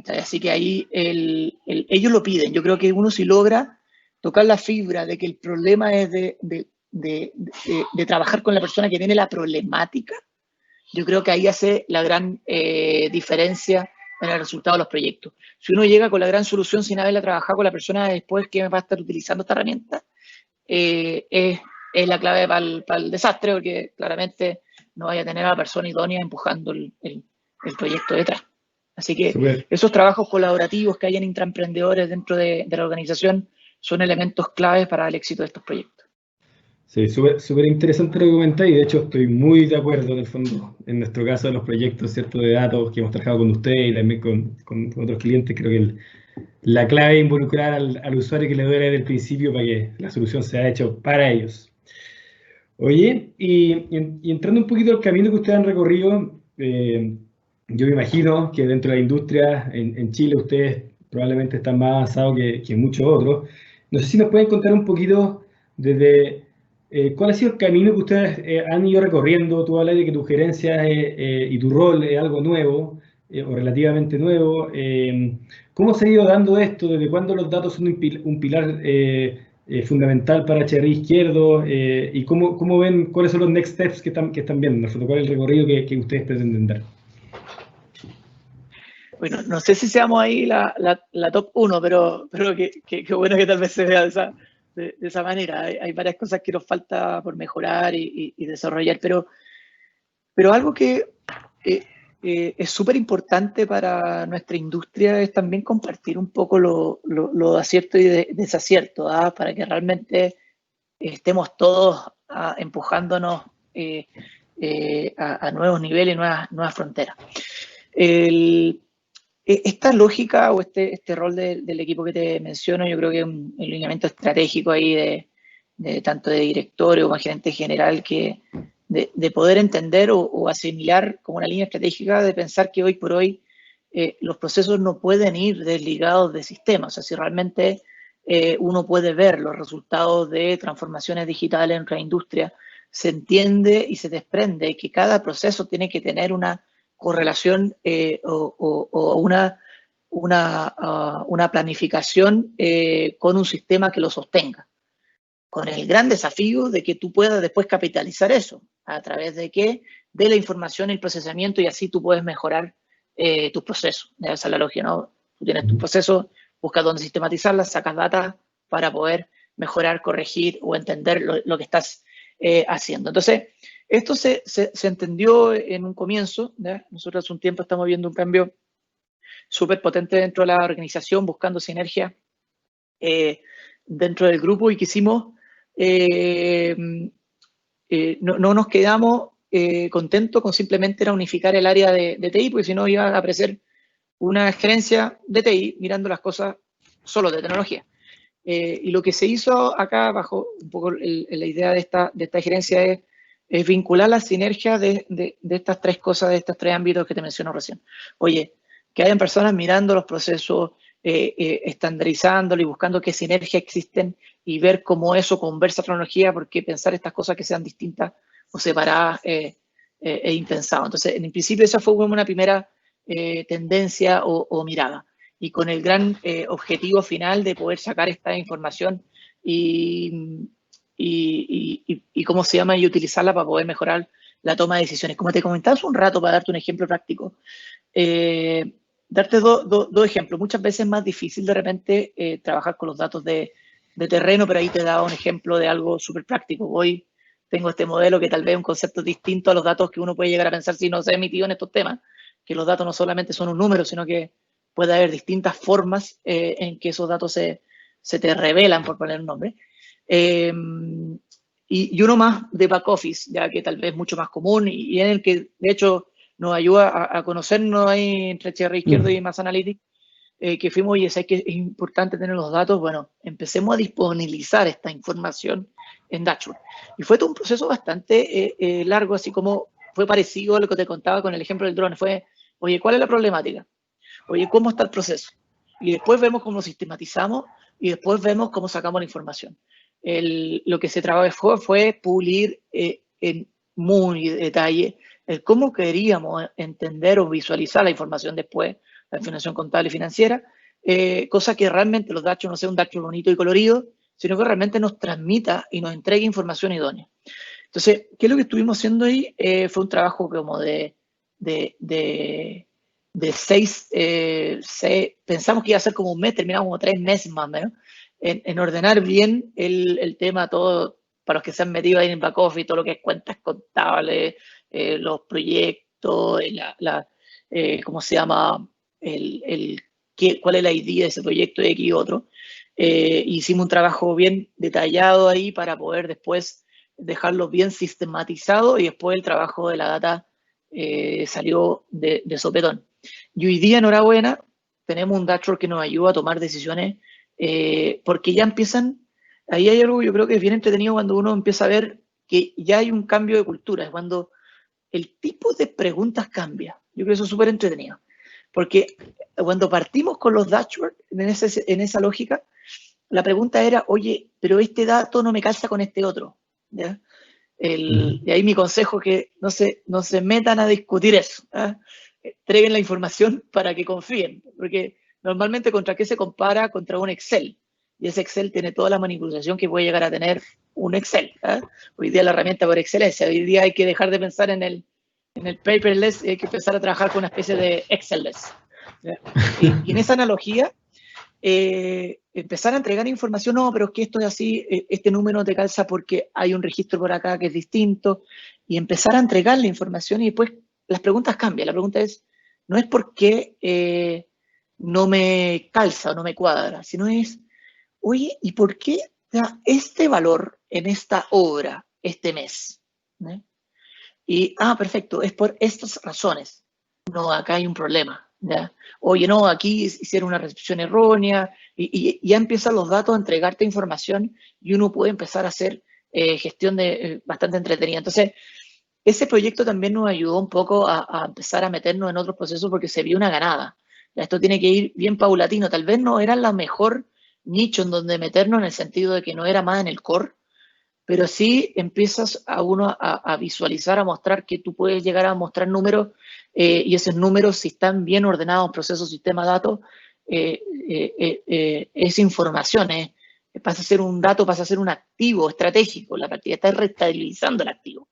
Así que ahí ellos lo piden. Yo creo que uno si logra tocar la fibra de que el problema es de trabajar con la persona que tiene la problemática, yo creo que ahí hace la gran diferencia en el resultado de los proyectos. Si uno llega con la gran solución sin haberla trabajado con la persona después que va a estar utilizando esta herramienta, es la clave para el desastre, porque claramente no vaya a tener a la persona idónea empujando el proyecto detrás. Así que Super. Esos trabajos colaborativos que hayan intraemprendedores dentro de la organización son elementos claves para el éxito de estos proyectos. Sí, súper interesante lo que comentáis, y de hecho estoy muy de acuerdo en el fondo, en nuestro caso de los proyectos, ¿cierto?, de datos que hemos trabajado con usted y también con otros clientes. Creo que la clave es involucrar al usuario que le duele desde el principio para que la solución sea hecha para ellos. Oye, y entrando un poquito al camino que ustedes han recorrido, yo me imagino que dentro de la industria en Chile ustedes probablemente están más avanzados que muchos otros. No sé si nos pueden contar un poquito desde cuál ha sido el camino que ustedes han ido recorriendo. Tú hablas de que tu gerencia y tu rol es algo nuevo o relativamente nuevo. ¿Cómo se ha ido dando esto? ¿Desde cuándo los datos son un pilar fundamental para HRI Izquierdo? ¿Y cómo ven, cuáles son los next steps que están viendo? ¿Cuál es el recorrido que ustedes pretenden dar? Bueno, no sé si seamos ahí la top 1, pero qué bueno que tal vez se vea de esa manera. Hay varias cosas que nos falta por mejorar y desarrollar, pero algo que es súper importante para nuestra industria es también compartir un poco los aciertos y desaciertos, ¿ah? Para que realmente estemos todos empujándonos a nuevos niveles y nuevas fronteras. Esta lógica o este rol del equipo que te menciono, yo creo que es un lineamiento estratégico ahí tanto de directorio como gerente general, que de poder entender o asimilar como una línea estratégica de pensar que hoy por hoy los procesos no pueden ir desligados de sistemas. O sea, si realmente uno puede ver los resultados de transformaciones digitales en nuestra industria, se entiende y se desprende que cada proceso tiene que tener una correlación o una planificación con un sistema que lo sostenga, con el gran desafío de que tú puedas después capitalizar eso, a través de qué, de la información y el procesamiento, y así tú puedes mejorar tus procesos. Esa es la lógica, ¿no? Tú tienes tus procesos, buscas dónde sistematizarlas, sacas data para poder mejorar, corregir o entender lo que estás haciendo. Entonces, esto se entendió en un comienzo, ¿ya? Nosotros hace un tiempo estamos viendo un cambio súper potente dentro de la organización, buscando sinergia dentro del grupo, y quisimos, no nos quedamos contentos con simplemente unificar el área de TI, porque si no iba a aparecer una gerencia de TI mirando las cosas solo de tecnología. Y lo que se hizo acá, bajo un poco la idea de esta gerencia, es vincular la sinergia de estas tres cosas, de estos tres ámbitos que te menciono recién. Oye, que hayan personas mirando los procesos, estandarizándolos y buscando qué sinergias existen y ver cómo eso conversa tecnología, porque pensar estas cosas que sean distintas o separadas es impensado. Entonces, en principio esa fue una primera tendencia o mirada, y con el gran objetivo final de poder sacar esta información y ¿cómo se llama? Y utilizarla para poder mejorar la toma de decisiones. Como te comentaba hace un rato, para darte un ejemplo práctico, darte dos ejemplos. Muchas veces es más difícil de repente trabajar con los datos de terreno, pero ahí te daba un ejemplo de algo súper práctico. Hoy tengo este modelo que tal vez es un concepto distinto a los datos que uno puede llegar a pensar si no se ha emitido en estos temas, que los datos no solamente son un número, sino que puede haber distintas formas en que esos datos se te revelan, por poner un nombre. Y uno más de back office, ya que tal vez es mucho más común y en el que, de hecho, nos ayuda a conocernos ahí entre Cherry Izquierdo y Mass Analytics, que fuimos y es que es importante tener los datos. Bueno, empecemos a disponibilizar esta información en Dashboard. Y fue todo un proceso bastante largo, así como fue parecido a lo que te contaba con el ejemplo del drone. Fue, oye, ¿cuál es la problemática? Oye, ¿cómo está el proceso? Y después vemos cómo lo sistematizamos y después vemos cómo sacamos la información. Lo que se trabajó fue pulir en muy detalle el cómo queríamos entender o visualizar la información después, la información contable y financiera, cosa que realmente los dashboards no sea un dashboard bonito y colorido, sino que realmente nos transmita y nos entregue información idónea. Entonces, ¿qué es lo que estuvimos haciendo ahí? Fue un trabajo como de 6, pensamos que iba a ser como un mes, terminamos como 3 meses más o menos, en ordenar bien el tema, todo, para los que se han metido ahí en back office, todo lo que es cuentas contables, los proyectos, ¿cómo se llama? ¿Cuál es la ID de ese proyecto X y otro? Hicimos un trabajo bien detallado ahí para poder después dejarlo bien sistematizado, y después el trabajo de la data salió de sopetón. Y hoy día, enhorabuena, tenemos un dashboard que nos ayuda a tomar decisiones, porque ya empiezan, ahí hay algo yo creo que es bien entretenido cuando uno empieza a ver que ya hay un cambio de cultura, es cuando el tipo de preguntas cambia. Yo creo que eso es súper entretenido, porque cuando partimos con los dashboards, en esa lógica, la pregunta era, oye, pero este dato no me calza con este otro, ¿ya? Y ahí mi consejo es que no se metan a discutir eso. ¿Eh? Entreguen la información para que confíen, porque normalmente contra qué se compara, contra un Excel, y ese Excel tiene toda la manipulación que puede llegar a tener un Excel. ¿Eh? Hoy día la herramienta por excelencia, hoy día hay que dejar de pensar en el paperless y hay que empezar a trabajar con una especie de Excel-less. Y en esa analogía, empezar a entregar información, no, pero es que esto es así, este número no te calza porque hay un registro por acá que es distinto, y empezar a entregar la información, y después las preguntas cambian. La pregunta es, no es porque no me calza o no me cuadra, sino es, oye, ¿y por qué da este valor en esta obra este mes? ¿Eh? Y, perfecto, es por estas razones. No, acá hay un problema. ¿Ya? Oye, no, aquí hicieron una recepción errónea, y ya empiezan los datos a entregarte información, y uno puede empezar a hacer gestión bastante entretenida. Entonces, ese proyecto también nos ayudó un poco a empezar a meternos en otros procesos, porque se vio una ganada. Ya, esto tiene que ir bien paulatino. Tal vez no era la mejor nicho en donde meternos, en el sentido de que no era más en el core, pero sí empiezas a uno a visualizar, a mostrar que tú puedes llegar a mostrar números, y esos números, si están bien ordenados en procesos, sistema, datos, es información, pasa a ser un dato, pasa a ser un activo estratégico. La partida está rentabilizando el activo.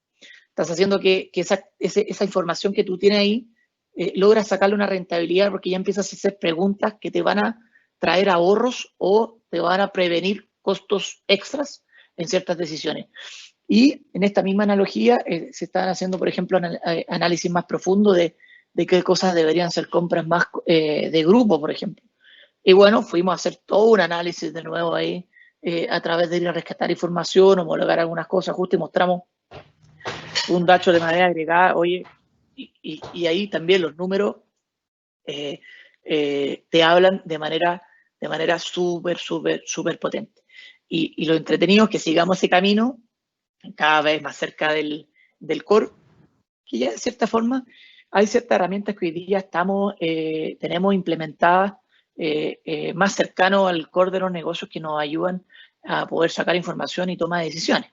Estás haciendo que esa información que tú tienes ahí, logras sacarle una rentabilidad, porque ya empiezas a hacer preguntas que te van a traer ahorros o te van a prevenir costos extras en ciertas decisiones. Y en esta misma analogía se están haciendo, por ejemplo, análisis más profundo de qué cosas deberían ser compras más de grupo, por ejemplo. Y bueno, fuimos a hacer todo un análisis de nuevo ahí, a través de ir a rescatar información, homologar algunas cosas, justo, y mostramos un dato de manera agregada. Oye, y ahí también los números te hablan de manera de manera súper potente. Y lo entretenido es que sigamos ese camino cada vez más cerca del core, que ya de cierta forma hay ciertas herramientas que hoy día tenemos implementadas más cercano al core de los negocios que nos ayudan a poder sacar información y toma de decisiones.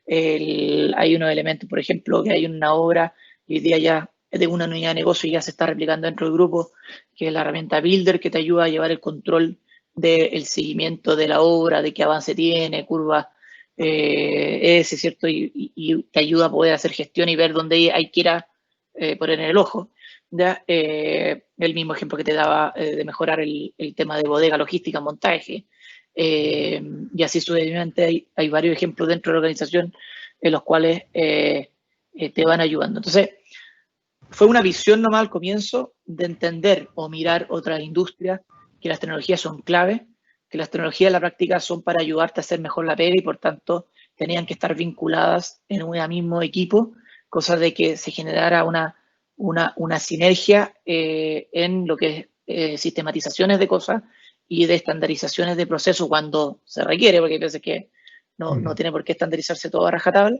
Hay unos elementos, por ejemplo, que hay una obra y hoy día ya de una unidad de negocio y ya se está replicando dentro del grupo, que es la herramienta Builder, que te ayuda a llevar el control del seguimiento de la obra, de qué avance tiene, curvas ¿cierto? Y te ayuda a poder hacer gestión y ver dónde hay que ir a poner el ojo. ¿Ya? El mismo ejemplo que te daba de mejorar el tema de bodega, logística, montaje. Y así sucesivamente hay varios ejemplos dentro de la organización en los cuales te van ayudando. Entonces, fue una visión nomás al comienzo de entender o mirar otras industrias, que las tecnologías son clave, que las tecnologías en la práctica son para ayudarte a hacer mejor la pega y por tanto tenían que estar vinculadas en un mismo equipo, cosa de que se generara una sinergia en lo que es sistematizaciones de cosas y de estandarizaciones de procesos cuando se requiere, porque hay veces que no tiene por qué estandarizarse todo a rajatabla,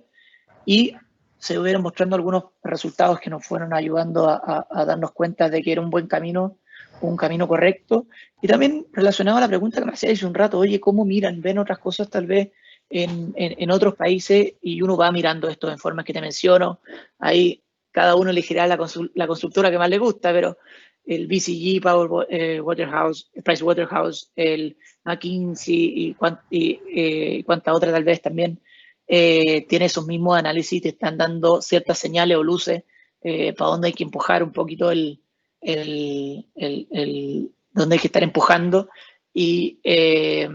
y se hubieron mostrando algunos resultados que nos fueron ayudando a darnos cuenta de que era un buen camino, un camino correcto. Y también relacionado a la pregunta que me hacía hace un rato, oye, ¿cómo miran? ¿Ven otras cosas tal vez en otros países? Y uno va mirando estos informes que te menciono. Ahí cada uno elegirá la constructora que más le gusta, pero el BCG, Waterhouse, Price Waterhouse, el McKinsey y cuánta otra tal vez también, tiene esos mismos análisis, te están dando ciertas señales o luces para dónde hay que empujar un poquito dónde hay que estar empujando y te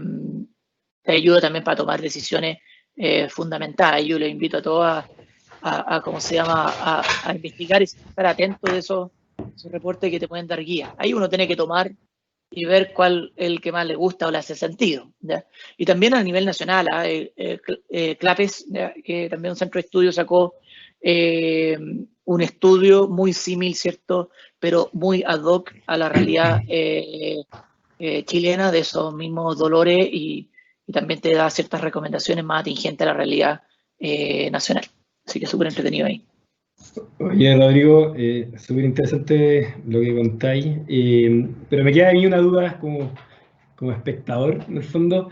ayuda también para tomar decisiones fundamentales. Yo les invito a todos ¿cómo se llama? A investigar y estar atentos de esos reportes que te pueden dar guía. Ahí uno tiene que tomar y ver cuál es el que más le gusta o le hace sentido. ¿Ya? Y también a nivel nacional, CLAPES, ¿ya? Que también un centro de estudio sacó un estudio muy similar, ¿cierto? Pero muy ad hoc a la realidad chilena de esos mismos dolores y también te da ciertas recomendaciones más atingentes a la realidad nacional. Así que súper entretenido ahí. Oye, Rodrigo, súper interesante lo que contáis, pero me queda a mí una duda como espectador, en el fondo.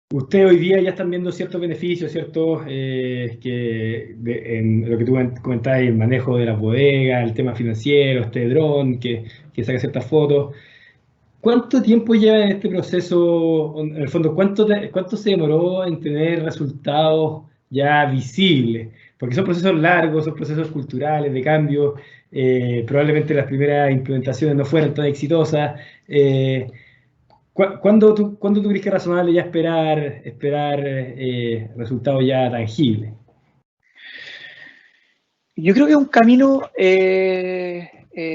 Ustedes hoy día ya están viendo ciertos beneficios, ciertos en lo que tú comentabas, el manejo de las bodegas, el tema financiero, este dron que saca ciertas fotos. ¿Cuánto tiempo lleva en este proceso? En el fondo, ¿cuánto se demoró en tener resultados ya visibles? Porque son procesos largos, son procesos culturales de cambio. Probablemente las primeras implementaciones no fueron tan exitosas. ¿Cuándo tú crees que es razonable ya esperar resultados ya tangibles? Yo creo que es un camino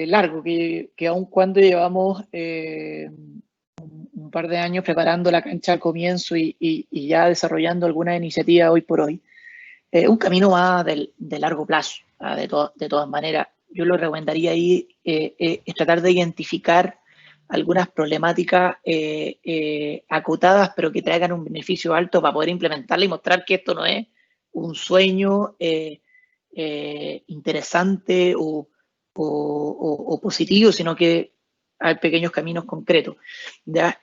largo, que aun cuando llevamos un par de años preparando la cancha al comienzo y ya desarrollando alguna iniciativa hoy por hoy, un camino más de largo plazo, de todas maneras. Yo lo recomendaría ahí es tratar de identificar algunas problemáticas acotadas, pero que traigan un beneficio alto para poder implementarla y mostrar que esto no es un sueño interesante o positivo, sino que hay pequeños caminos concretos. ¿Ya?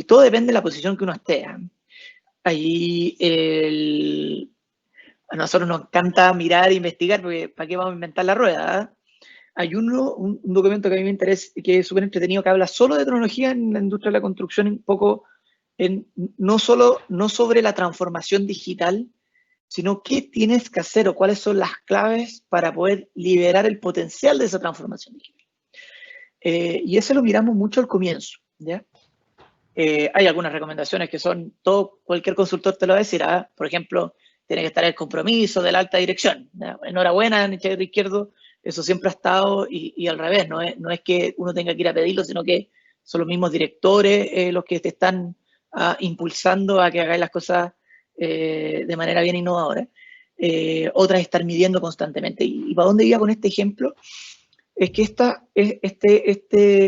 Todo depende de la posición que uno esté. Ahí a nosotros nos encanta mirar e investigar, porque ¿para qué vamos a inventar la rueda? Hay un documento que a mí me interesa, que es súper entretenido, que habla solo de tecnología en la industria de la construcción, un poco no sobre la transformación digital, sino qué tienes que hacer o cuáles son las claves para poder liberar el potencial de esa transformación digital. Y eso lo miramos mucho al comienzo, ¿ya? Hay algunas recomendaciones que cualquier consultor te lo va a decir, por ejemplo, tiene que estar el compromiso de la alta dirección. ¿Ya? Enhorabuena, en el izquierdo, eso siempre ha estado y al revés, no es que uno tenga que ir a pedirlo, sino que son los mismos directores los que te están impulsando a que hagáis las cosas de manera bien innovadora. Otra es estar midiendo constantemente. ¿Y para dónde iba con este ejemplo? es que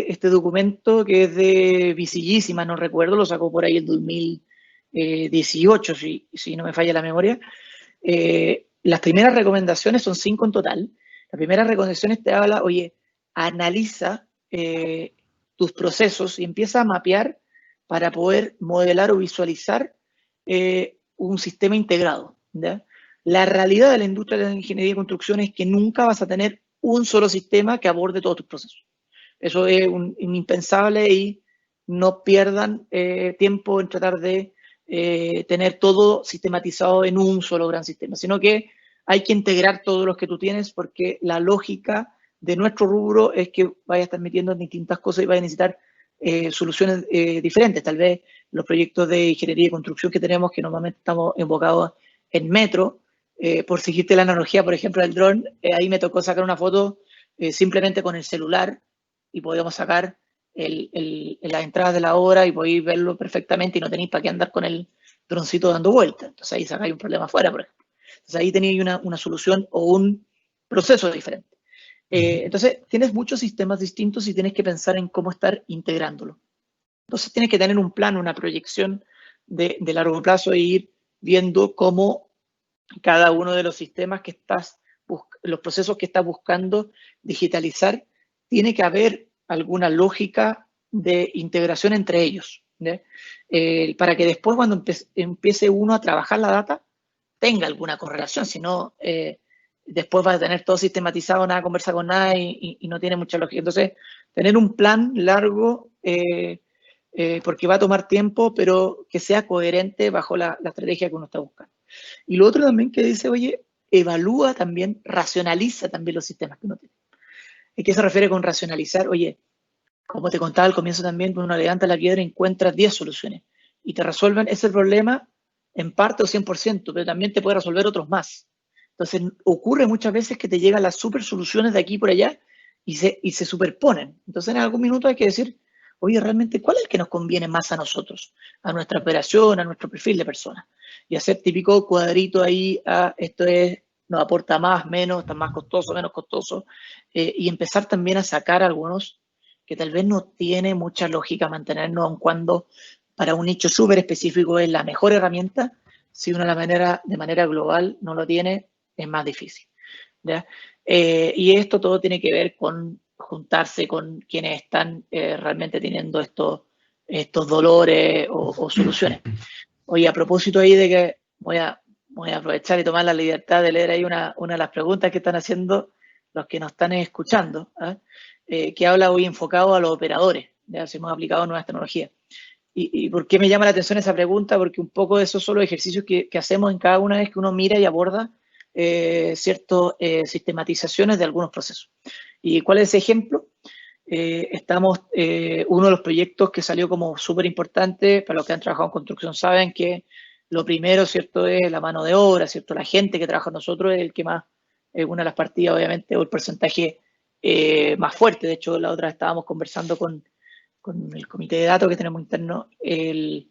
este documento, que es de BCG, si mal no recuerdo, lo sacó por ahí en 2018, si no me falla la memoria. Las primeras recomendaciones son 5 en total. Las primeras recomendaciones te habla, oye, analiza tus procesos y empieza a mapear para poder modelar o visualizar un sistema integrado, ¿ya? La realidad de la industria de la ingeniería y construcción es que nunca vas a tener un solo sistema que aborde todos tus procesos. Eso es un impensable, y no pierdan tiempo en tratar de tener todo sistematizado en un solo gran sistema, sino que hay que integrar todos los que tú tienes, porque la lógica de nuestro rubro es que vaya a estar metiendo en distintas cosas y vaya a necesitar soluciones diferentes. Tal vez los proyectos de ingeniería y construcción que tenemos, que normalmente estamos enfocados en metro, por seguirte la analogía, por ejemplo, del dron, ahí me tocó sacar una foto simplemente con el celular y podíamos sacar las entradas de la obra y podéis verlo perfectamente y no tenéis para qué andar con el droncito dando vueltas. Entonces ahí sacáis un problema afuera, por ejemplo. Entonces ahí tenéis una solución o un proceso diferente. Entonces tienes muchos sistemas distintos y tienes que pensar en cómo estar integrándolo. Entonces tienes que tener un plan, una proyección de largo plazo e ir viendo cómo cada uno de los sistemas que los procesos que estás buscando digitalizar, tiene que haber alguna lógica de integración entre ellos, para que después, cuando empiece uno a trabajar la data, tenga alguna correlación. Si no, después va a tener todo sistematizado, nada conversa con nada y no tiene mucha lógica. Entonces, tener un plan largo, porque va a tomar tiempo, pero que sea coherente bajo la estrategia que uno está buscando. Y lo otro también que dice, oye, evalúa también, racionaliza también los sistemas que uno tiene. ¿A qué se refiere con racionalizar? Oye, como te contaba al comienzo también, uno levanta la piedra y encuentra 10 soluciones y te resuelven ese problema en parte o 100%, pero también te puede resolver otros más. Entonces, ocurre muchas veces que te llegan las super soluciones de aquí y por allá y se superponen. Entonces, en algún minuto hay que decir, oye, realmente, ¿cuál es el que nos conviene más a nosotros, a nuestra operación, a nuestro perfil de persona? Y hacer típico cuadrito ahí, esto nos aporta más, menos, está más costoso, menos costoso, y empezar también a sacar algunos que tal vez no tiene mucha lógica mantenernos, aun cuando para un nicho súper específico es la mejor herramienta. Si uno de manera global no lo tiene, es más difícil, ¿ya? Y esto todo tiene que ver con juntarse con quienes están realmente teniendo estos dolores o soluciones. Oye, a propósito ahí de que voy a aprovechar y tomar la libertad de leer ahí una de las preguntas que están haciendo los que nos están escuchando, que habla hoy enfocado a los operadores, ya, si hemos aplicado nuevas tecnologías. ¿Y por qué me llama la atención esa pregunta? Porque un poco de esos son los ejercicios que hacemos en cada una vez que uno mira y aborda ciertas sistematizaciones de algunos procesos. ¿Y cuál es ese ejemplo? Uno de los proyectos que salió como súper importante, para los que han trabajado en construcción saben que lo primero, ¿cierto?, es la mano de obra, ¿cierto? La gente que trabaja con nosotros es el que más, una de las partidas, obviamente, o el porcentaje más fuerte. De hecho, la otra estábamos conversando con el comité de datos que tenemos interno y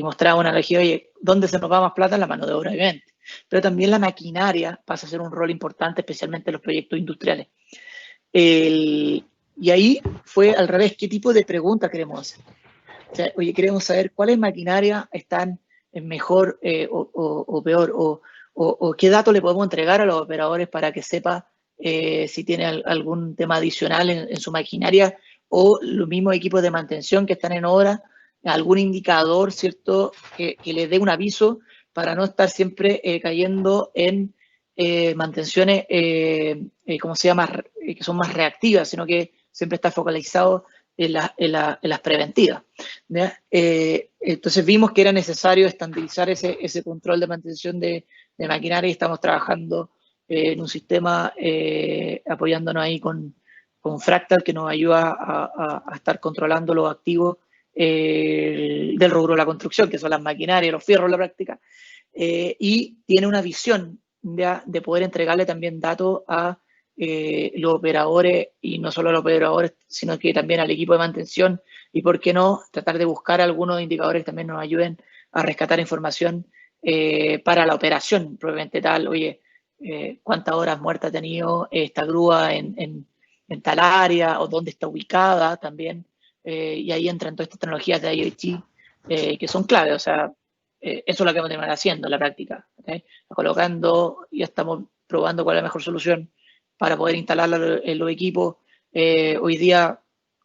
mostraba una analogía, oye, ¿dónde se nos va más plata? En la mano de obra, obviamente. Pero también la maquinaria pasa a ser un rol importante, especialmente en los proyectos industriales. Y ahí fue al revés, ¿qué tipo de pregunta queremos hacer? O sea, oye, queremos saber cuáles maquinarias están en mejor o peor, o qué datos le podemos entregar a los operadores para que sepa si tiene algún tema adicional en su maquinaria, o los mismos equipos de mantención que están en obra, algún indicador, ¿cierto?, que les dé un aviso para no estar siempre cayendo en mantenciones, ¿cómo se llama?, que son más reactivas, sino que siempre está focalizado en las preventivas. Entonces vimos que era necesario estandarizar ese control de mantención de maquinaria, y estamos trabajando en un sistema apoyándonos ahí con Fractal, que nos ayuda a estar controlando los activos del rubro de la construcción, que son las maquinarias, los fierros en la práctica, y tiene una visión de poder entregarle también datos a los operadores, y no solo a los operadores, sino que también al equipo de mantención, y por qué no tratar de buscar algunos indicadores que también nos ayuden a rescatar información para la operación propiamente tal. Oye, ¿cuántas horas muertas ha tenido esta grúa en en tal área o dónde está ubicada también. Y ahí entran todas estas tecnologías de IoT que son clave. O sea, eso es lo que vamos a terminar haciendo en la práctica. ¿Okay? Colocando, ya estamos probando cuál es la mejor solución para poder instalarla en los equipos. Hoy día,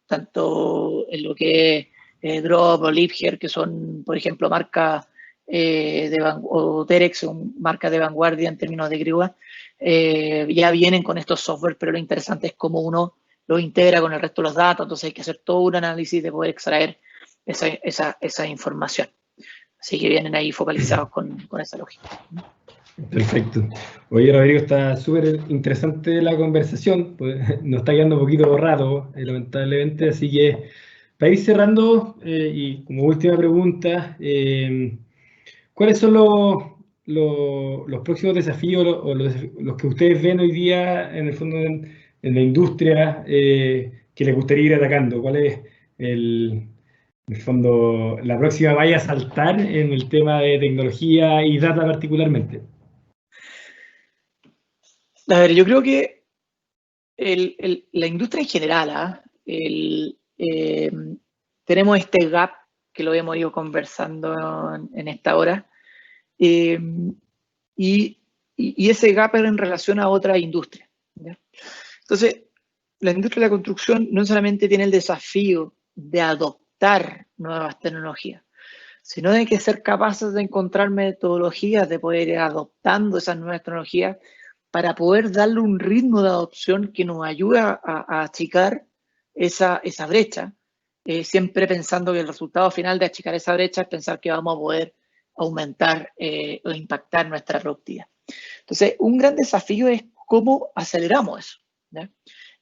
tanto en lo que es Drop o Liebherr, que son, por ejemplo, marcas o Terex, son marcas de vanguardia en términos de grúa, ya vienen con estos software, pero lo interesante es cómo uno lo integra con el resto de los datos, entonces hay que hacer todo un análisis de poder extraer esa información. Así que vienen ahí focalizados con esa lógica. Perfecto. Oye, Rodrigo, está súper interesante la conversación, pues, nos está quedando un poquito rato, lamentablemente, así que para ir cerrando, y como última pregunta, ¿cuáles son los próximos desafíos o los que ustedes ven hoy día en el fondo en la industria que les gustaría ir atacando? ¿Cuál es en el fondo la próxima valla a saltar en el tema de tecnología y data particularmente? A ver, yo creo que la industria en general, tenemos este gap que lo hemos ido conversando en esta hora, y ese gap es en relación a otra industria. ¿Ya? Entonces, la industria de la construcción no solamente tiene el desafío de adoptar nuevas tecnologías, sino de que ser capaces de encontrar metodologías de poder ir adoptando esas nuevas tecnologías para poder darle un ritmo de adopción que nos ayude a achicar esa brecha, siempre pensando que el resultado final de achicar esa brecha es pensar que vamos a poder aumentar o impactar nuestra productividad. Entonces, un gran desafío es cómo aceleramos eso. ¿Ya?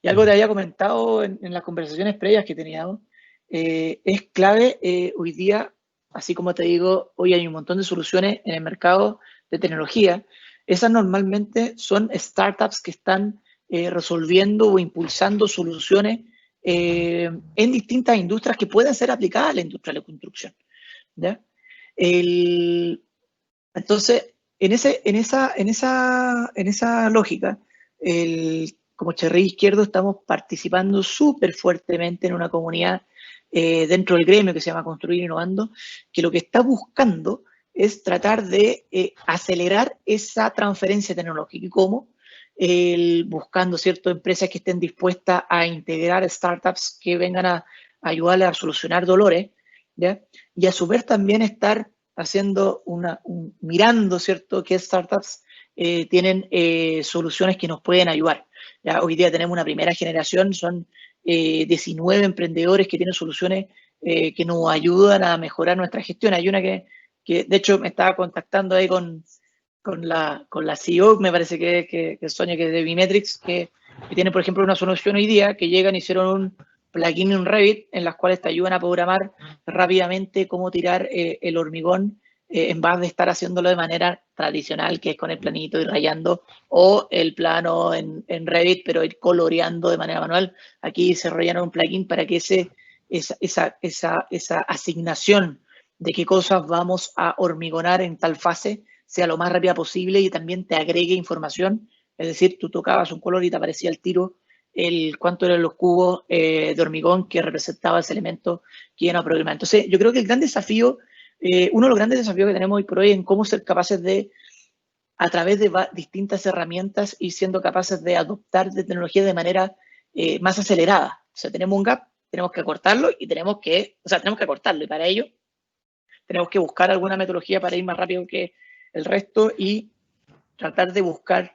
Y algo que había comentado en las conversaciones previas que teníamos, es clave hoy día, así como te digo, hoy hay un montón de soluciones en el mercado de tecnología. Esas normalmente son startups que están resolviendo o impulsando soluciones en distintas industrias que pueden ser aplicadas a la industria de la construcción. ¿Ya? Entonces, en esa lógica, como Cherry Izquierdo estamos participando súper fuertemente en una comunidad dentro del gremio que se llama Construir Innovando, que lo que está buscando es tratar de acelerar esa transferencia tecnológica. ¿Y cómo? Buscando ciertas empresas que estén dispuestas a integrar startups que vengan a ayudarle a solucionar dolores, ¿ya? Y a su vez también estar haciendo mirando, ¿cierto?, qué startups tienen soluciones que nos pueden ayudar. Ya hoy día tenemos una primera generación, son 19 emprendedores que tienen soluciones que nos ayudan a mejorar nuestra gestión. Hay una que de hecho me estaba contactando ahí con la CEO, me parece que Sonia, que es de Vimetrix, que tiene, por ejemplo, una solución hoy día que llegan y hicieron un plugin en Revit en las cuales te ayudan a programar rápidamente cómo tirar el hormigón en vez de estar haciéndolo de manera tradicional, que es con el planito y rayando, o el plano en Revit, pero ir coloreando de manera manual. Aquí desarrollaron un plugin para que esa asignación de qué cosas vamos a hormigonar en tal fase sea lo más rápida posible y también te agregue información. Es decir, tú tocabas un color y te aparecía el tiro cuánto eran los cubos de hormigón que representaba ese elemento que iban a programar. Entonces, yo creo que el gran desafío, uno de los grandes desafíos que tenemos hoy por hoy es en cómo ser capaces de, a través de distintas herramientas, ir siendo capaces de adoptar de tecnología de manera más acelerada. O sea, tenemos un gap, tenemos que acortarlo y tenemos que acortarlo. Y para ello, tenemos que buscar alguna metodología para ir más rápido que el resto y tratar de buscar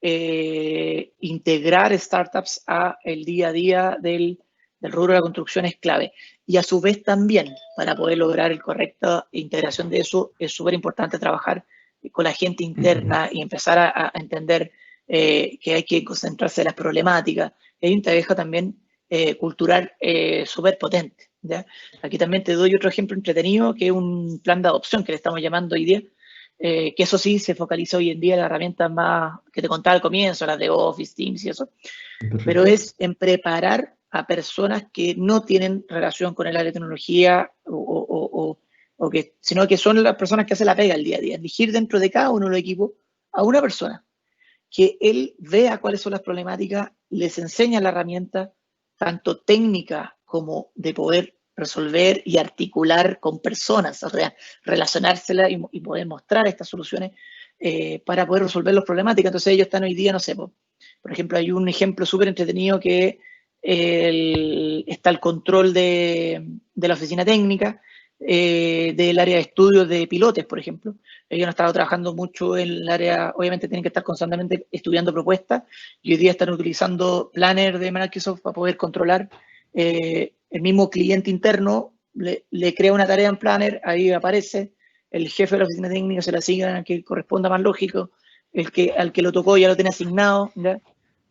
integrar startups a el día a día del rubro de la construcción es clave. Y a su vez también, para poder lograr la correcta integración de eso, es súper importante trabajar con la gente interna y empezar a entender que hay que concentrarse en las problemáticas. Hay un trabajo también cultural súper potente. ¿Ya? Aquí también te doy otro ejemplo entretenido, que es un plan de adopción que le estamos llamando hoy día, que eso sí se focaliza hoy en día en las herramientas más que te contaba al comienzo, las de Office, Teams y eso, perfecto, pero es en preparar a personas que no tienen relación con el área de tecnología sino que son las personas que hacen la pega el día a día, elegir dentro de cada uno de los equipos a una persona que él vea cuáles son las problemáticas les enseña la herramienta, tanto técnica como de poder resolver y articular con personas, o sea, relacionárselas y poder mostrar estas soluciones para poder resolver las problemáticas. Entonces ellos están hoy día, no sé, por ejemplo, hay un ejemplo súper entretenido que está el control de la oficina técnica, del área de estudios de pilotes, por ejemplo. Ellos han estado trabajando mucho en el área, obviamente tienen que estar constantemente estudiando propuestas, y hoy día están utilizando Planner de Microsoft para poder controlar. El mismo cliente interno le crea una tarea en Planner, ahí aparece, el jefe de la oficina técnica se la asigna al que corresponda más lógico, al que lo tocó ya lo tiene asignado, ¿ya?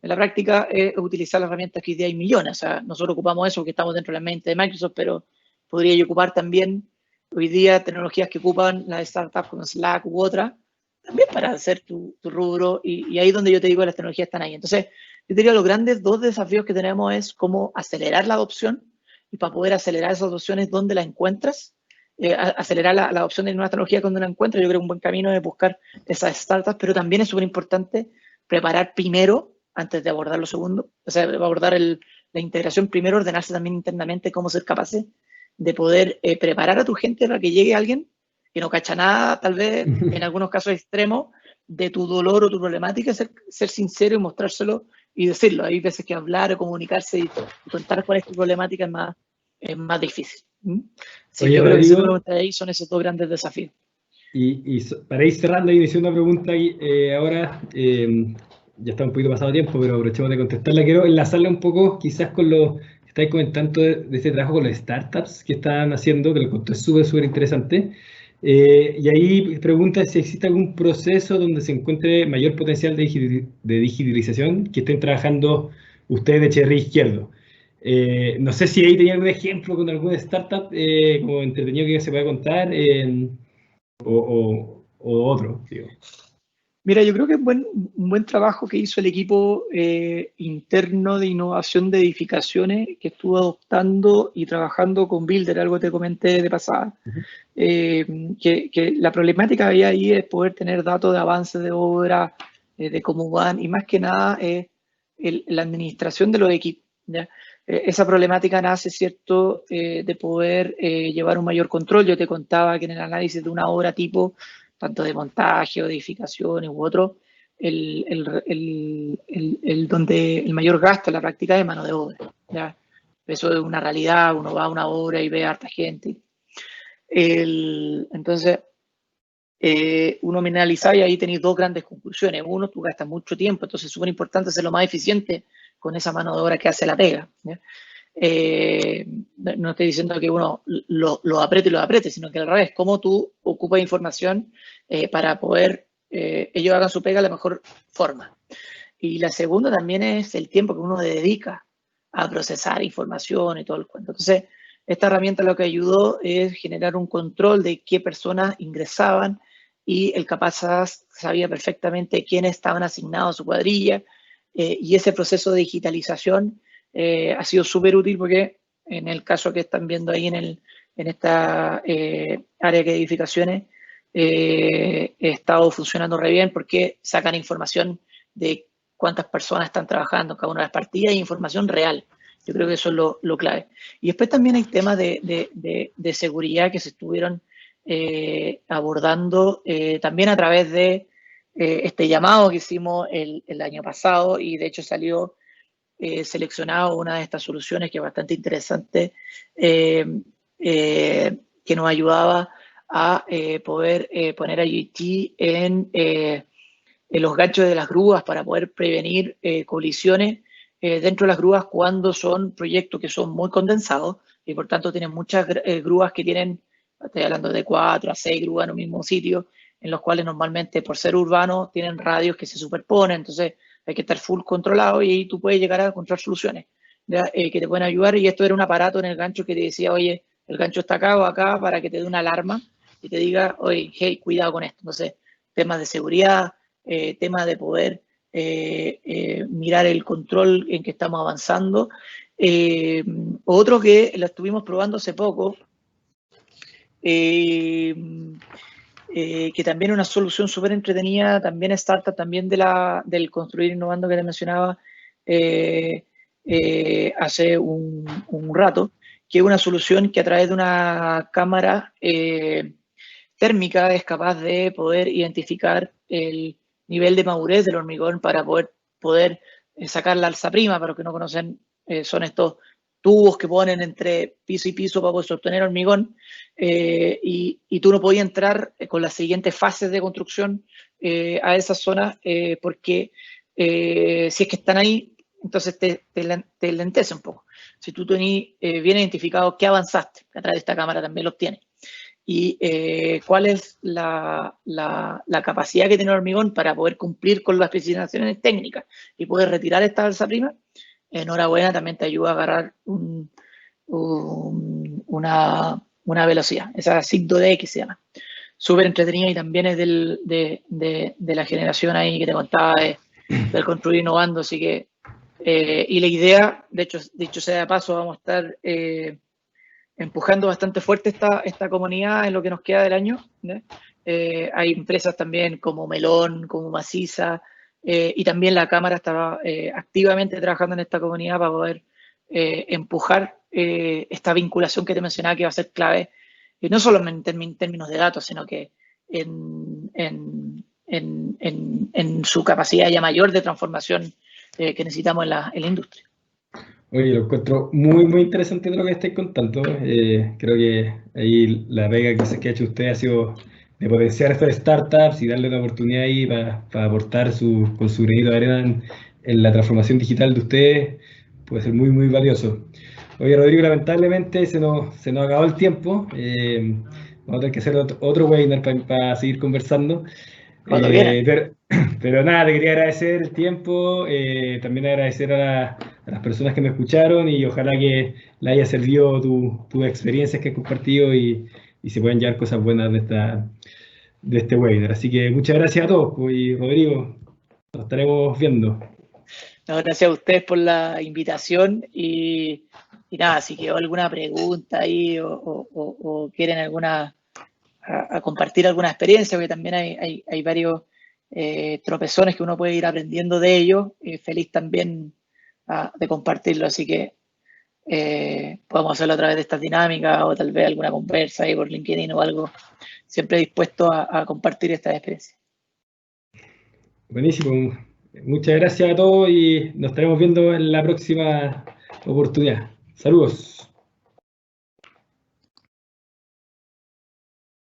En la práctica es utilizar las herramientas que hoy día hay millones. O sea, nosotros ocupamos eso porque estamos dentro de la mente de Microsoft, pero podría yo ocupar también hoy día tecnologías que ocupan las startups como Slack u otra, también para hacer tu rubro. Y ahí es donde yo te digo que las tecnologías están ahí. Entonces, yo diría los grandes dos desafíos que tenemos es cómo acelerar la adopción, y para poder acelerar esas adopciones, ¿dónde la encuentras? Acelerar la adopción de nuevas tecnologías cuando la encuentras. Yo creo que un buen camino es buscar esas startups, pero también es súper importante preparar primero antes de abordar lo segundo, o sea, abordar la integración primero, ordenarse también internamente cómo ser capaces de poder preparar a tu gente para que llegue alguien que no cacha nada, tal vez en algunos casos extremos, de tu dolor o tu problemática, ser sincero y mostrárselo y decirlo. Hay veces que hablar o comunicarse y contar cuál es tu problemática es más difícil. Sí, Oye, yo creo que si tú me Rodrigo, preguntas ahí, son esos dos grandes desafíos. para ir cerrando y me hice una pregunta ahora, ya está un poquito pasado tiempo, pero aprovechemos de contestarla. Quiero enlazarla un poco quizás con lo que estáis comentando de este trabajo con las startups que están haciendo, que lo encontré súper interesante. Y ahí pregunta si existe algún proceso donde se encuentre mayor potencial de digitalización que estén trabajando ustedes de Cherry Izquierdo. No sé si ahí tenía algún ejemplo con alguna startup como entretenido que se pueda contar. O otro, digo. Mira, yo creo que es un buen trabajo que hizo el equipo interno de innovación de edificaciones que estuvo adoptando y trabajando con Builder, algo que te comenté de pasada. Uh-huh. Que la problemática que había ahí es poder tener datos de avance de obra, de cómo van, y más que nada la administración de los equipos, ¿ya? Esa problemática nace, ¿cierto?, de poder llevar un mayor control. Yo te contaba que en el análisis de una obra tipo, tanto de montaje o de edificaciones u otro, donde el mayor gasto en la práctica es de mano de obra, ¿ya? Eso es una realidad, uno va a una obra y ve a harta gente. Entonces, uno mineralizaba y ahí tenéis dos grandes conclusiones. Uno, tú gastas mucho tiempo, entonces es súper importante ser lo más eficiente con esa mano de obra que hace la pega, ¿ya? No estoy diciendo que uno lo apriete, sino que al revés, cómo tú ocupas información para poder ellos hagan su pega de la mejor forma. Y la segunda también es el tiempo que uno dedica a procesar información y todo el cuento. Entonces, esta herramienta lo que ayudó es generar un control de qué personas ingresaban, y el Capazas sabía perfectamente quiénes estaban asignados a su cuadrilla, y ese proceso de digitalización ha sido súper útil porque en el caso que están viendo ahí en esta área de edificaciones, he estado funcionando re bien porque sacan información de cuántas personas están trabajando en cada una de las partidas y información real. Yo creo que eso es lo clave. Y después también hay temas de seguridad que se estuvieron abordando también a través de este llamado que hicimos el año pasado, y de hecho salió seleccionado una de estas soluciones que es bastante interesante, que nos ayudaba a poder poner IoT en los ganchos de las grúas para poder prevenir colisiones dentro de las grúas cuando son proyectos que son muy condensados y por tanto tienen muchas grúas que tienen, estoy hablando de 4 a 6 grúas en un mismo sitio, en los cuales normalmente por ser urbanos tienen radios que se superponen, entonces hay que estar full controlado y ahí tú puedes llegar a encontrar soluciones que te pueden ayudar. Y esto era un aparato en el gancho que te decía, oye, el gancho está acá o acá, para que te dé una alarma y te diga, oye, hey, cuidado con esto. Entonces, temas de seguridad, temas de poder mirar el control en que estamos avanzando. Otro que lo estuvimos probando hace poco, que también es una solución súper entretenida, también startup, también del construir innovando que te mencionaba, hace un rato, que es una solución que a través de una cámara térmica es capaz de poder identificar el nivel de madurez del hormigón para poder sacar la alzaprima. Para los que no conocen, son estos tubos que ponen entre piso y piso para poder sostener hormigón, y tú no podías entrar con las siguientes fases de construcción a esas zonas, porque si es que están ahí, entonces te lentece un poco. Si tú tenés bien identificado qué avanzaste, a través de esta cámara también lo obtienes, y cuál es la capacidad que tiene el hormigón para poder cumplir con las especificaciones técnicas y poder retirar esta alzaprima, enhorabuena, también te ayuda a agarrar una velocidad. Esa SIG-2D se llama. Súper entretenida, y también es de la generación ahí que te contaba del construir innovando. Así que, y la idea, de hecho, dicho sea de paso, vamos a estar empujando bastante fuerte esta comunidad en lo que nos queda del año, ¿no? Hay empresas también como Melón, como Maciza, y también la Cámara está activamente trabajando en esta comunidad para poder empujar esta vinculación que te mencionaba, que va a ser clave, no solo en términos de datos, sino que en su capacidad ya mayor de transformación que necesitamos en la industria. Oye, lo encuentro muy, muy interesante lo que estáis contando. Creo que ahí la pega que ha hecho usted ha sido de potenciar estas startups y darle una oportunidad ahí para aportar con su granito de arena en la transformación digital de ustedes. Puede ser muy, muy valioso. Oye, Rodrigo, lamentablemente se nos acabó el tiempo. Vamos a tener que hacer otro webinar para seguir conversando. Pero nada, te quería agradecer el tiempo, también agradecer a las personas que me escucharon, y ojalá que les haya servido tus experiencias que has compartido, y se puedan llevar cosas buenas de este webinar. Así que muchas gracias a todos, pues, y Rodrigo, nos estaremos viendo. No, gracias a ustedes por la invitación, y nada, si quedó alguna pregunta ahí o quieren a compartir alguna experiencia, porque también hay varios tropezones que uno puede ir aprendiendo de ellos, feliz también de compartirlo. Así que podemos hacerlo a través de estas dinámicas, o tal vez alguna conversa ahí por LinkedIn o algo. Siempre dispuesto a compartir estas experiencias. Buenísimo. Muchas gracias a todos, y nos estaremos viendo en la próxima oportunidad. Saludos.